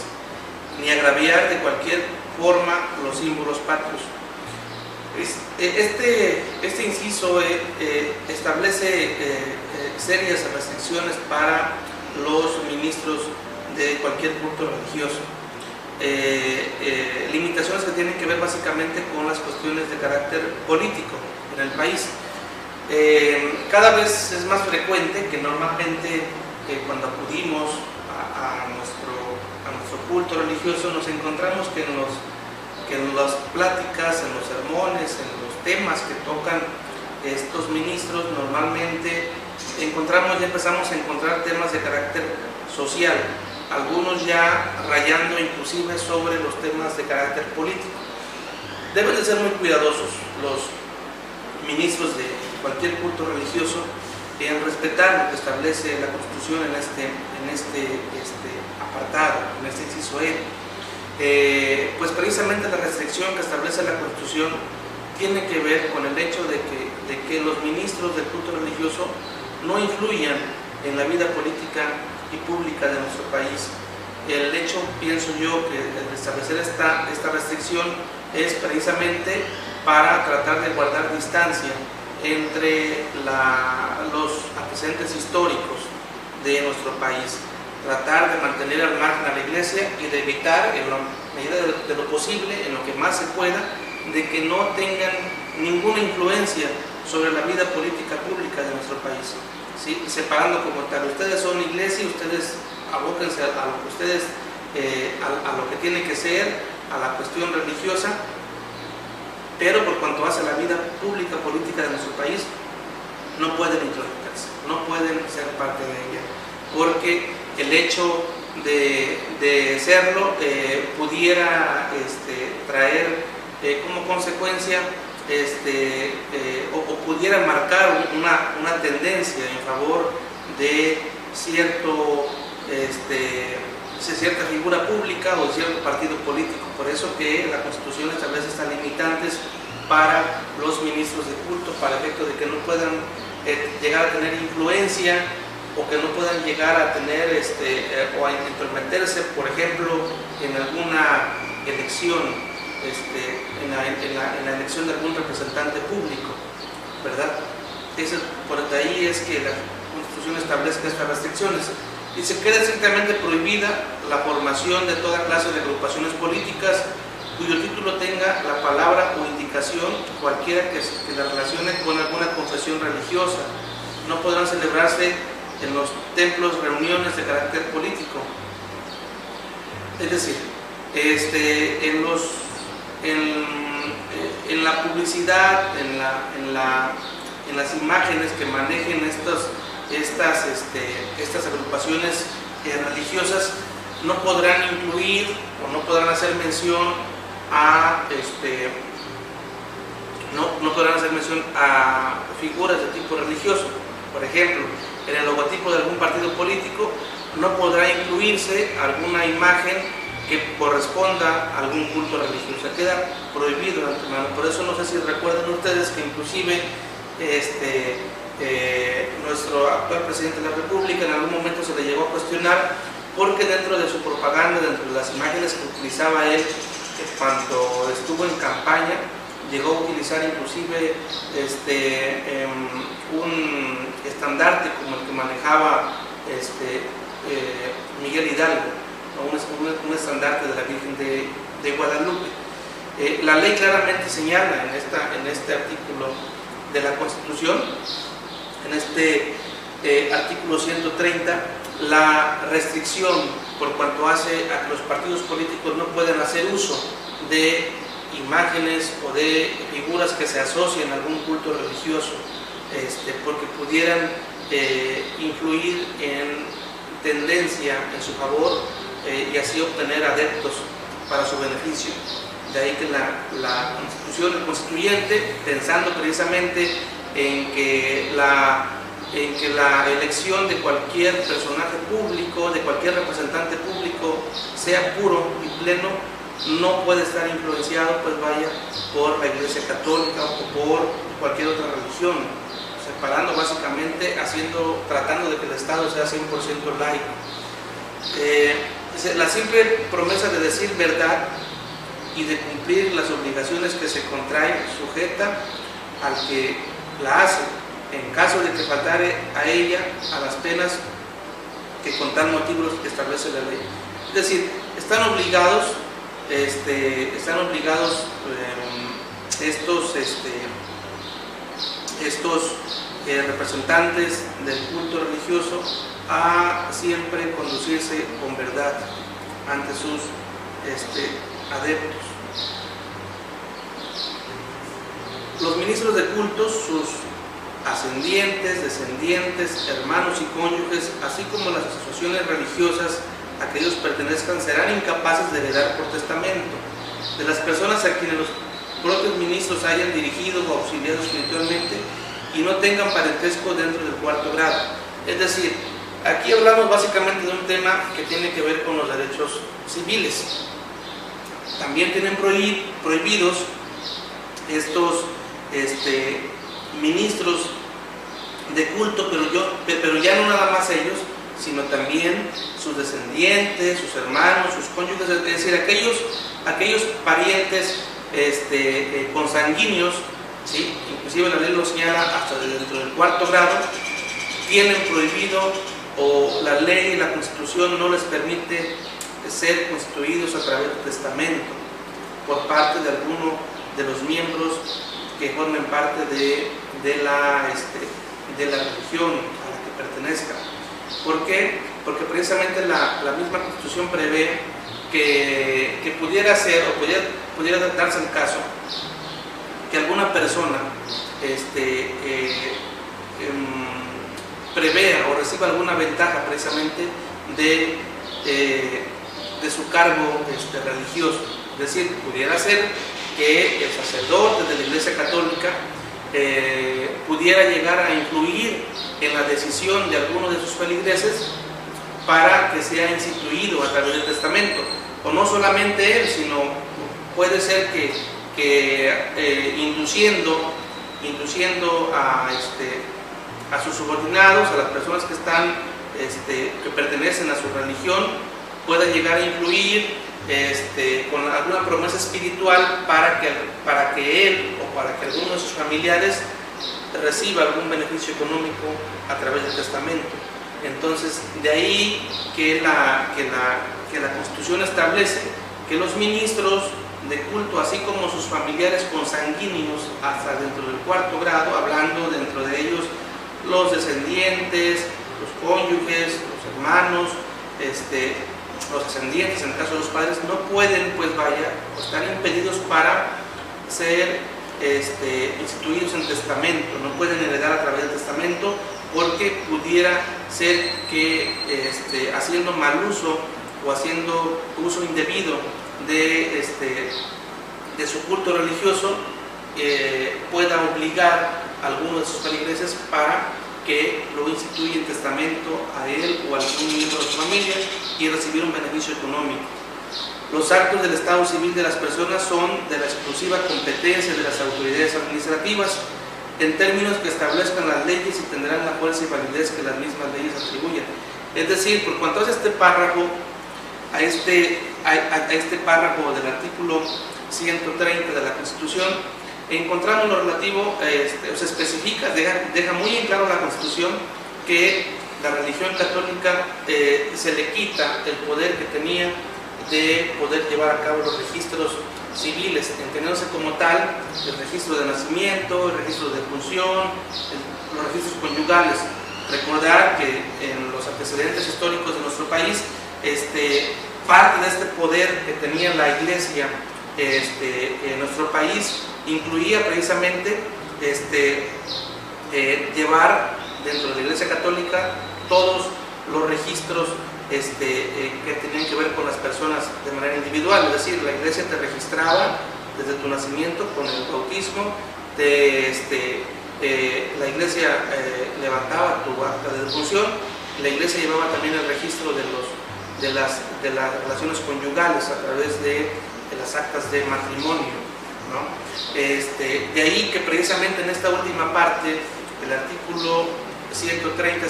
ni agraviar de cualquier forma los símbolos patrios. Este inciso establece serias restricciones para los ministros de cualquier culto religioso, limitaciones que tienen que ver básicamente con las cuestiones de carácter político en el país. Cada vez es más frecuente que normalmente cuando acudimos a nuestro culto religioso nos encontramos que en las pláticas, en los sermones, en los temas que tocan estos ministros, normalmente empezamos a encontrar temas de carácter social, algunos ya rayando inclusive sobre los temas de carácter político. Deben de ser muy cuidadosos los ministros de cualquier culto religioso en respetar lo que establece la Constitución en este apartado, en este inciso E. Pues precisamente la restricción que establece la Constitución tiene que ver con el hecho de que los ministros del culto religioso no influyan en la vida política y pública de nuestro país. El hecho, pienso yo, que de establecer esta restricción es precisamente para tratar de guardar distancia entre los antecedentes históricos de nuestro país, tratar de mantener al margen a la Iglesia y de evitar, en la medida de lo posible, en lo que más se pueda, de que no tengan ninguna influencia sobre la vida política pública de nuestro país, ¿sí? Separando como tal, ustedes son Iglesia y ustedes abóquense a lo que ustedes, a lo que tiene que ser, a la cuestión religiosa, pero por cuanto hace a la vida pública política de nuestro país, no pueden introducirse, no pueden ser parte de ella, porque el hecho de serlo pudiera traer como consecuencia o pudiera marcar una tendencia en favor de cierta figura pública o de cierto partido político. Por eso que la Constitución establece estas limitantes para los ministros de culto, para el efecto de que no puedan llegar a tener influencia o que no puedan llegar a tener o a intrometerse, por ejemplo, en alguna elección, en la elección de algún representante público, ¿verdad? Por ahí es que la Constitución establezca estas restricciones. Dice: queda estrictamente prohibida la formación de toda clase de agrupaciones políticas cuyo título tenga la palabra o indicación cualquiera que la relacione con alguna confesión religiosa. No podrán celebrarse en los templos reuniones de carácter político. Es decir, en la publicidad, en las imágenes que manejen estas agrupaciones religiosas, no podrán incluir o no podrán hacer mención a no podrán hacer mención a figuras de tipo religioso. Por ejemplo, en el logotipo de algún partido político no podrá incluirse alguna imagen que corresponda a algún culto religioso. Queda prohibido de antemano. Por eso no sé si recuerdan ustedes que inclusive nuestro actual presidente de la República en algún momento se le llegó a cuestionar porque dentro de su propaganda, dentro de las imágenes que utilizaba él cuando estuvo en campaña, llegó a utilizar inclusive un estandarte como el que manejaba Miguel Hidalgo, un estandarte de la Virgen de Guadalupe. La ley claramente señala en este artículo de la Constitución, en este artículo 130, la restricción por cuanto hace a que los partidos políticos no pueden hacer uso de imágenes o de figuras que se asocien a algún culto religioso, porque pudieran influir en tendencia en su favor y así obtener adeptos para su beneficio. De ahí que la Constitución, el constituyente, pensando precisamente en que la elección de cualquier personaje público, de cualquier representante público, sea puro y pleno, no puede estar influenciado, pues vaya, por la Iglesia Católica o por cualquier otra religión, separando básicamente, tratando de que el Estado sea 100% laico. La simple promesa de decir verdad y de cumplir las obligaciones que se contraen sujeta al que la hace, en caso de que faltare a ella, a las penas que con tal motivo establece la ley. Es decir, están obligados estos representantes del culto religioso a siempre conducirse con verdad ante sus adeptos. Los ministros de cultos, sus ascendientes, descendientes, hermanos y cónyuges, así como las asociaciones religiosas a que ellos pertenezcan, serán incapaces de heredar por testamento de las personas a quienes los propios ministros hayan dirigido o auxiliado espiritualmente y no tengan parentesco dentro del cuarto grado. Es decir, aquí hablamos básicamente de un tema que tiene que ver con los derechos civiles. También tienen prohibidos estos ministros de culto, pero ya no nada más ellos, sino también sus descendientes, sus hermanos, sus cónyuges, es decir, aquellos parientes consanguíneos, ¿sí? Inclusive la ley lo señala hasta dentro del cuarto grado, tienen prohibido, o la ley y la Constitución no les permite ser constituidos a través del testamento por parte de alguno de los miembros que formen parte de la religión a la que pertenezcan. ¿Por qué? Porque precisamente la misma Constitución prevé que pudiera ser o pudiera darse el caso que alguna persona prevea o reciba alguna ventaja precisamente de su cargo religioso. Es decir, pudiera ser que el sacerdote de la Iglesia Católica pudiera llegar a influir en la decisión de alguno de sus feligreses para que sea instituido a través del testamento. O no solamente él, sino puede ser que induciendo a sus subordinados, a las personas que pertenecen a su religión, pueda llegar a influir con alguna promesa espiritual para que él o para que alguno de sus familiares reciba algún beneficio económico a través del testamento. Entonces, de ahí que la Constitución establece que los ministros de culto, así como sus familiares consanguíneos hasta dentro del cuarto grado, hablando dentro de ellos los descendientes, los cónyuges, los hermanos, los ascendientes, en el caso de los padres, no pueden, estar impedidos para ser instituidos en testamento, no pueden heredar a través del testamento, porque pudiera ser que haciendo mal uso o haciendo uso indebido de su culto religioso, pueda obligar a alguno de sus feligreses para que lo instituya en testamento a él o a algún miembro de su familia y recibir un beneficio económico. Los actos del estado civil de las personas son de la exclusiva competencia de las autoridades administrativas en términos que establezcan las leyes y tendrán la fuerza y validez que las mismas leyes atribuyan. Es decir, por cuanto hace este párrafo, a este párrafo del artículo 130 de la Constitución, encontramos lo relativo, se especifica, deja muy en claro la Constitución que la religión católica se le quita el poder que tenía de poder llevar a cabo los registros civiles, entendiéndose como tal el registro de nacimiento, el registro de función, los registros conyugales. Recordar que en los antecedentes históricos de nuestro país, parte de este poder que tenía la Iglesia en nuestro país incluía precisamente llevar dentro de la Iglesia Católica todos los registros que tenían que ver con las personas de manera individual. Es decir, la Iglesia te registraba desde tu nacimiento con el bautismo, la Iglesia levantaba tu acta de defunción, la Iglesia llevaba también el registro de las relaciones conyugales a través de las actas de matrimonio, ¿no? De ahí que precisamente en esta última parte el artículo 130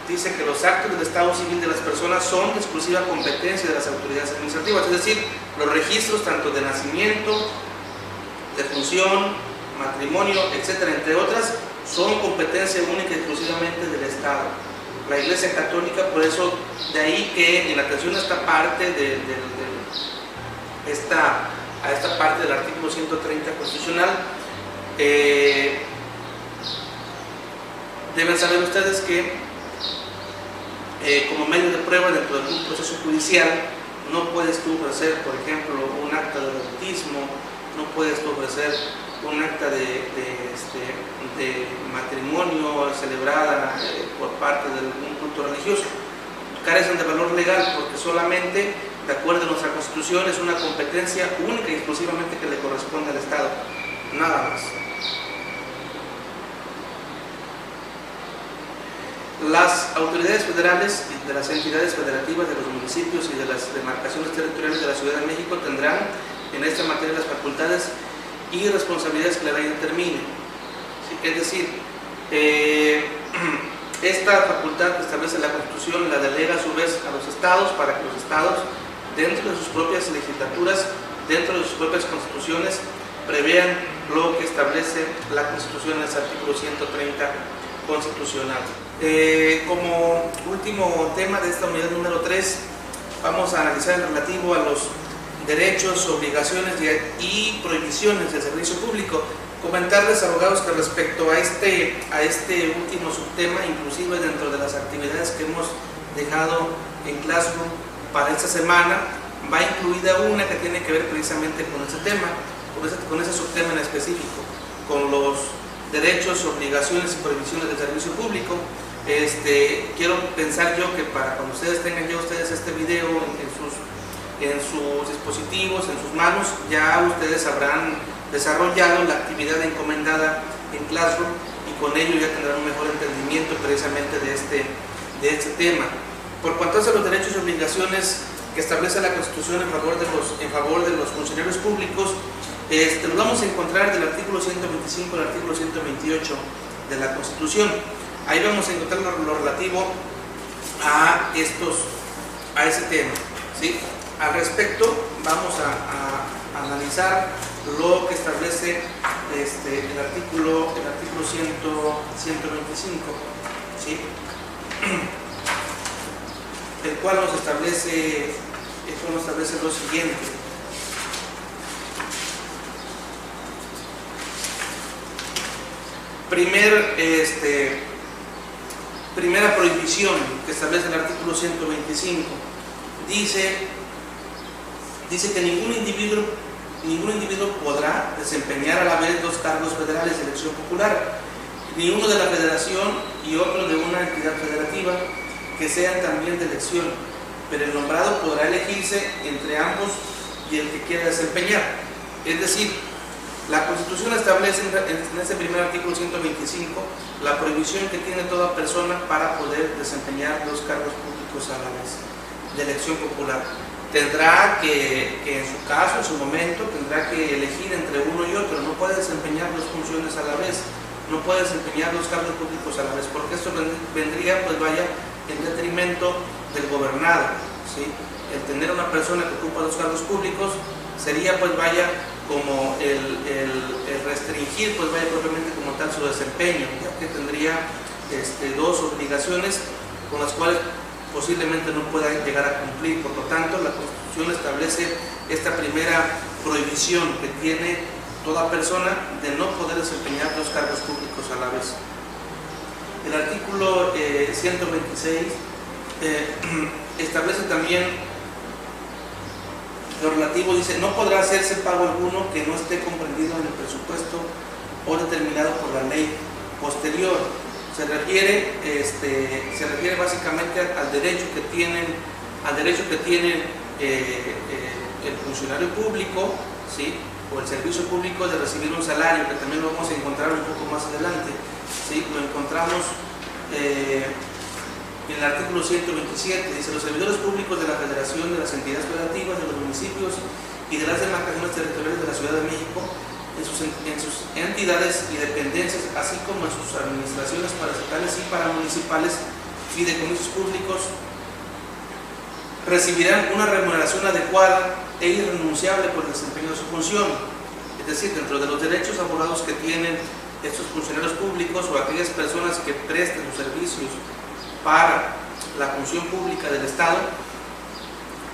dice que los actos del estado civil de las personas son de exclusiva competencia de las autoridades administrativas, es decir, los registros tanto de nacimiento, de función, matrimonio, etcétera, entre otras, son competencia única y exclusivamente del Estado. La Iglesia Católica, por eso, de ahí que en atención a esta parte a esta parte del artículo 130 constitucional, deben saber ustedes que como medio de prueba dentro de un proceso judicial no puedes tú ofrecer, por ejemplo, un acta de bautismo, no puedes tú ofrecer un acta de matrimonio celebrada por parte de algún culto religioso. Carecen de valor legal porque solamente, de acuerdo a nuestra Constitución, es una competencia única y exclusivamente que le corresponde al Estado, nada más. Las autoridades federales y de las entidades federativas de los municipios y de las demarcaciones territoriales de la Ciudad de México tendrán en esta materia las facultades y responsabilidades que la ley determine. ¿Sí? Es decir, esta facultad que establece la Constitución la delega a su vez a los estados para que los estados, dentro de sus propias legislaturas, dentro de sus propias constituciones, prevean lo que establece la Constitución en ese artículo 130 constitucional. Como último tema de esta unidad número 3, vamos a analizar el relativo a los derechos, obligaciones y prohibiciones del servicio público. Comentarles, abogados, que respecto a este último subtema, inclusive dentro de las actividades que hemos dejado en Classroom para esta semana, va incluida una que tiene que ver precisamente con ese tema, con ese subtema en específico, con los derechos, obligaciones y prohibiciones del servicio público. Quiero pensar yo que para cuando ustedes tengan ya este video en sus dispositivos, en sus manos, ya ustedes habrán desarrollado la actividad encomendada en Classroom y con ello ya tendrán un mejor entendimiento precisamente de este tema. Por cuanto a los derechos y obligaciones que establece la Constitución en favor de los funcionarios públicos, lo vamos a encontrar del artículo 125 al artículo 128 de la Constitución. Ahí vamos a encontrar lo relativo a ese tema, ¿sí? Al respecto, vamos a analizar lo que establece el artículo 125, ¿sí? El cual nos establece lo siguiente. Primera prohibición que establece el artículo 125 dice que ningún individuo podrá desempeñar a la vez dos cargos federales de elección popular, ni uno de la federación y otro de una entidad federativa, que sean también de elección, pero el nombrado podrá elegirse entre ambos y el que quiera desempeñar. Es decir, la Constitución establece en este primer artículo 125 la prohibición que tiene toda persona para poder desempeñar los cargos públicos a la vez de elección popular. Tendrá que en su caso, en su momento, tendrá que elegir entre uno y otro, no puede desempeñar dos funciones a la vez, no puede desempeñar dos cargos públicos a la vez, porque esto vendría, pues vaya, en detrimento del gobernado, ¿sí? El tener una persona que ocupa dos cargos públicos sería, pues vaya, como el restringir, pues vaya, propiamente como tal su desempeño, ya que tendría dos obligaciones con las cuales posiblemente no pueda llegar a cumplir. Por lo tanto, la Constitución establece esta primera prohibición que tiene toda persona de no poder desempeñar dos cargos públicos a la vez. El artículo 126 establece también lo relativo, dice, no podrá hacerse pago alguno que no esté comprendido en el presupuesto o determinado por la ley posterior. Se refiere básicamente al derecho que tienen el funcionario público, ¿sí? O el servicio público de recibir un salario, que también lo vamos a encontrar un poco más adelante, ¿sí? Lo encontramos en el artículo 127, dice: los servidores públicos de la Federación, de las entidades federativas, de los municipios y de las demarcaciones territoriales de la Ciudad de México, en sus entidades y dependencias, así como en sus administraciones paraestatales y paramunicipales, fideicomisos públicos, recibirán una remuneración adecuada e irrenunciable por el desempeño de su función. Es decir, dentro de los derechos abogados que tienen estos funcionarios públicos o aquellas personas que presten los servicios para la función pública del Estado,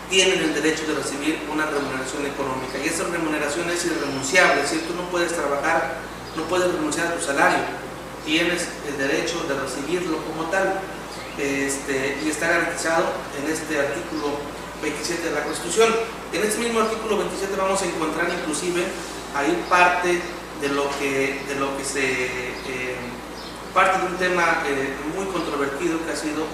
tienen el derecho de recibir una remuneración económica, y esa remuneración es irrenunciable. Es decir, tú no puedes trabajar, no puedes renunciar a tu salario, tienes el derecho de recibirlo como tal, y está garantizado en este artículo 27 de la Constitución. En este mismo artículo 27 vamos a encontrar inclusive ahí parte de lo que parte de un tema muy controvertido que ha sido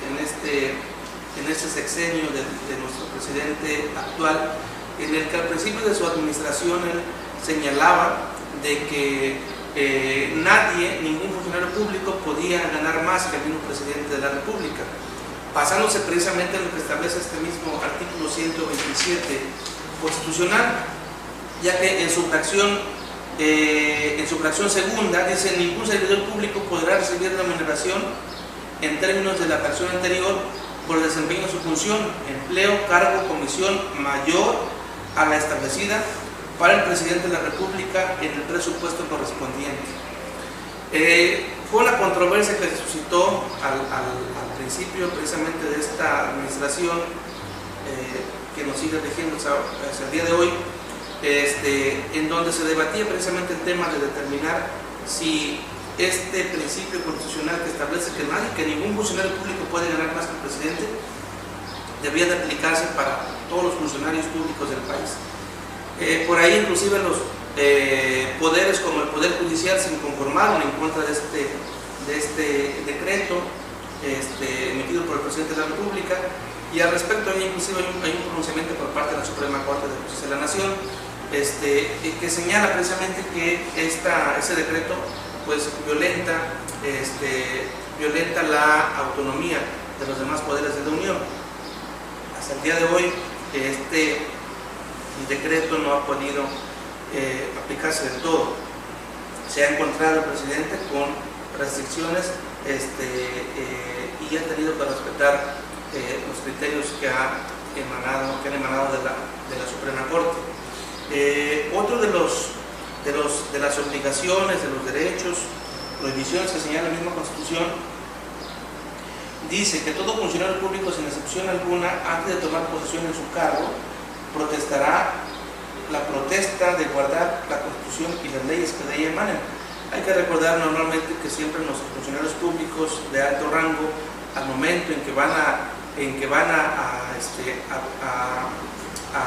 en este sexenio de nuestro presidente actual, en el que al principio de su administración él señalaba de que ningún funcionario público podía ganar más que el mismo presidente de la República, basándose precisamente en lo que establece este mismo artículo 127 constitucional, ya que en su fracción segunda dice: ningún servidor público podrá recibir remuneración en términos de la fracción anterior por el desempeño de su función, empleo, cargo, comisión mayor a la establecida para el presidente de la República en el presupuesto correspondiente. Fue una controversia que se suscitó al principio precisamente de esta administración, que nos sigue rigiendo hasta el día de hoy, en donde se debatía precisamente el tema de determinar si este principio constitucional que establece que ningún funcionario público puede ganar más que el presidente debía de aplicarse para todos los funcionarios públicos del país. Por ahí inclusive los poderes como el Poder Judicial se inconformaron en contra de este decreto emitido por el presidente de la República, y al respecto inclusive hay un pronunciamiento por parte de la Suprema Corte de Justicia de la Nación, que señala precisamente que ese decreto pues violenta la autonomía de los demás poderes de la Unión. Hasta el día de hoy este decreto no ha podido aplicarse del todo. Se ha encontrado el presidente con restricciones y ha tenido que respetar los criterios que han emanado de la Suprema Corte. Otro de las obligaciones, de los derechos, prohibiciones que señala la misma Constitución, dice que todo funcionario público, sin excepción alguna, antes de tomar posesión en su cargo, protestará la protesta de guardar la Constitución y las leyes que de ella emanen. Hay que recordar normalmente que siempre los funcionarios públicos de alto rango, al momento en que van a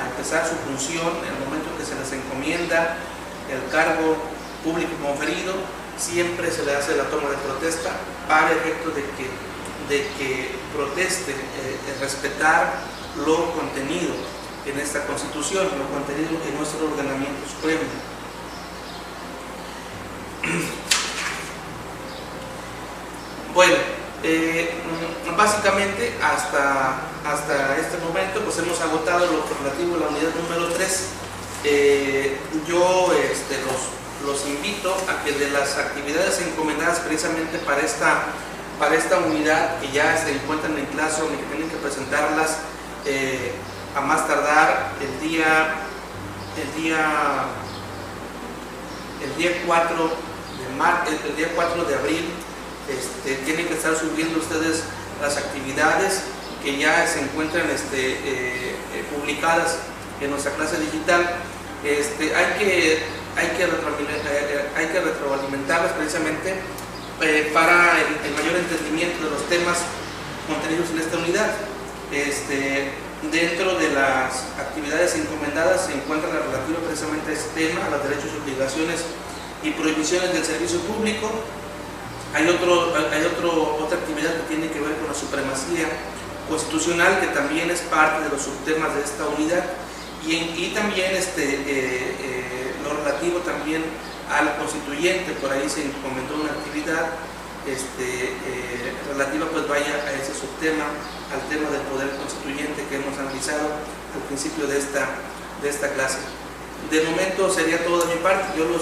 empezar su función, en el momento en que se les encomienda el cargo público conferido, siempre se le hace la toma de protesta para el efecto de que de que proteste respetar lo contenido en esta Constitución, lo contenido en nuestro ordenamiento supremo. Bueno, básicamente hasta este momento pues hemos agotado lo relativo a la unidad número 3. Yo los invito a que de las actividades encomendadas precisamente para esta unidad, que ya se encuentran en clase, que tienen que presentarlas a más tardar el día 4 de abril, tienen que estar subiendo ustedes las actividades que ya se encuentran publicadas en nuestra clase digital. Hay que retroalimentarlas precisamente para el mayor entendimiento de los temas contenidos en esta unidad. Dentro de las actividades encomendadas se encuentra la relativa precisamente a este tema, a los derechos y obligaciones y prohibiciones del servicio público. Hay otra actividad que tiene que ver con la supremacía constitucional, que también es parte de los subtemas de esta unidad, y también lo relativo también al constituyente. Por ahí se encomendó una actividad relativa pues vaya a ese subtema, al tema del poder constituyente que hemos analizado al principio de esta clase. De momento sería todo de mi parte. Yo los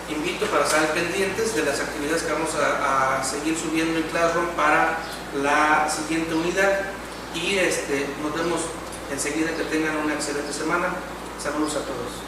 invito para estar pendientes de las actividades que vamos a seguir subiendo en Classroom para la siguiente unidad, y nos vemos enseguida. Que tengan una excelente semana. Saludos a todos.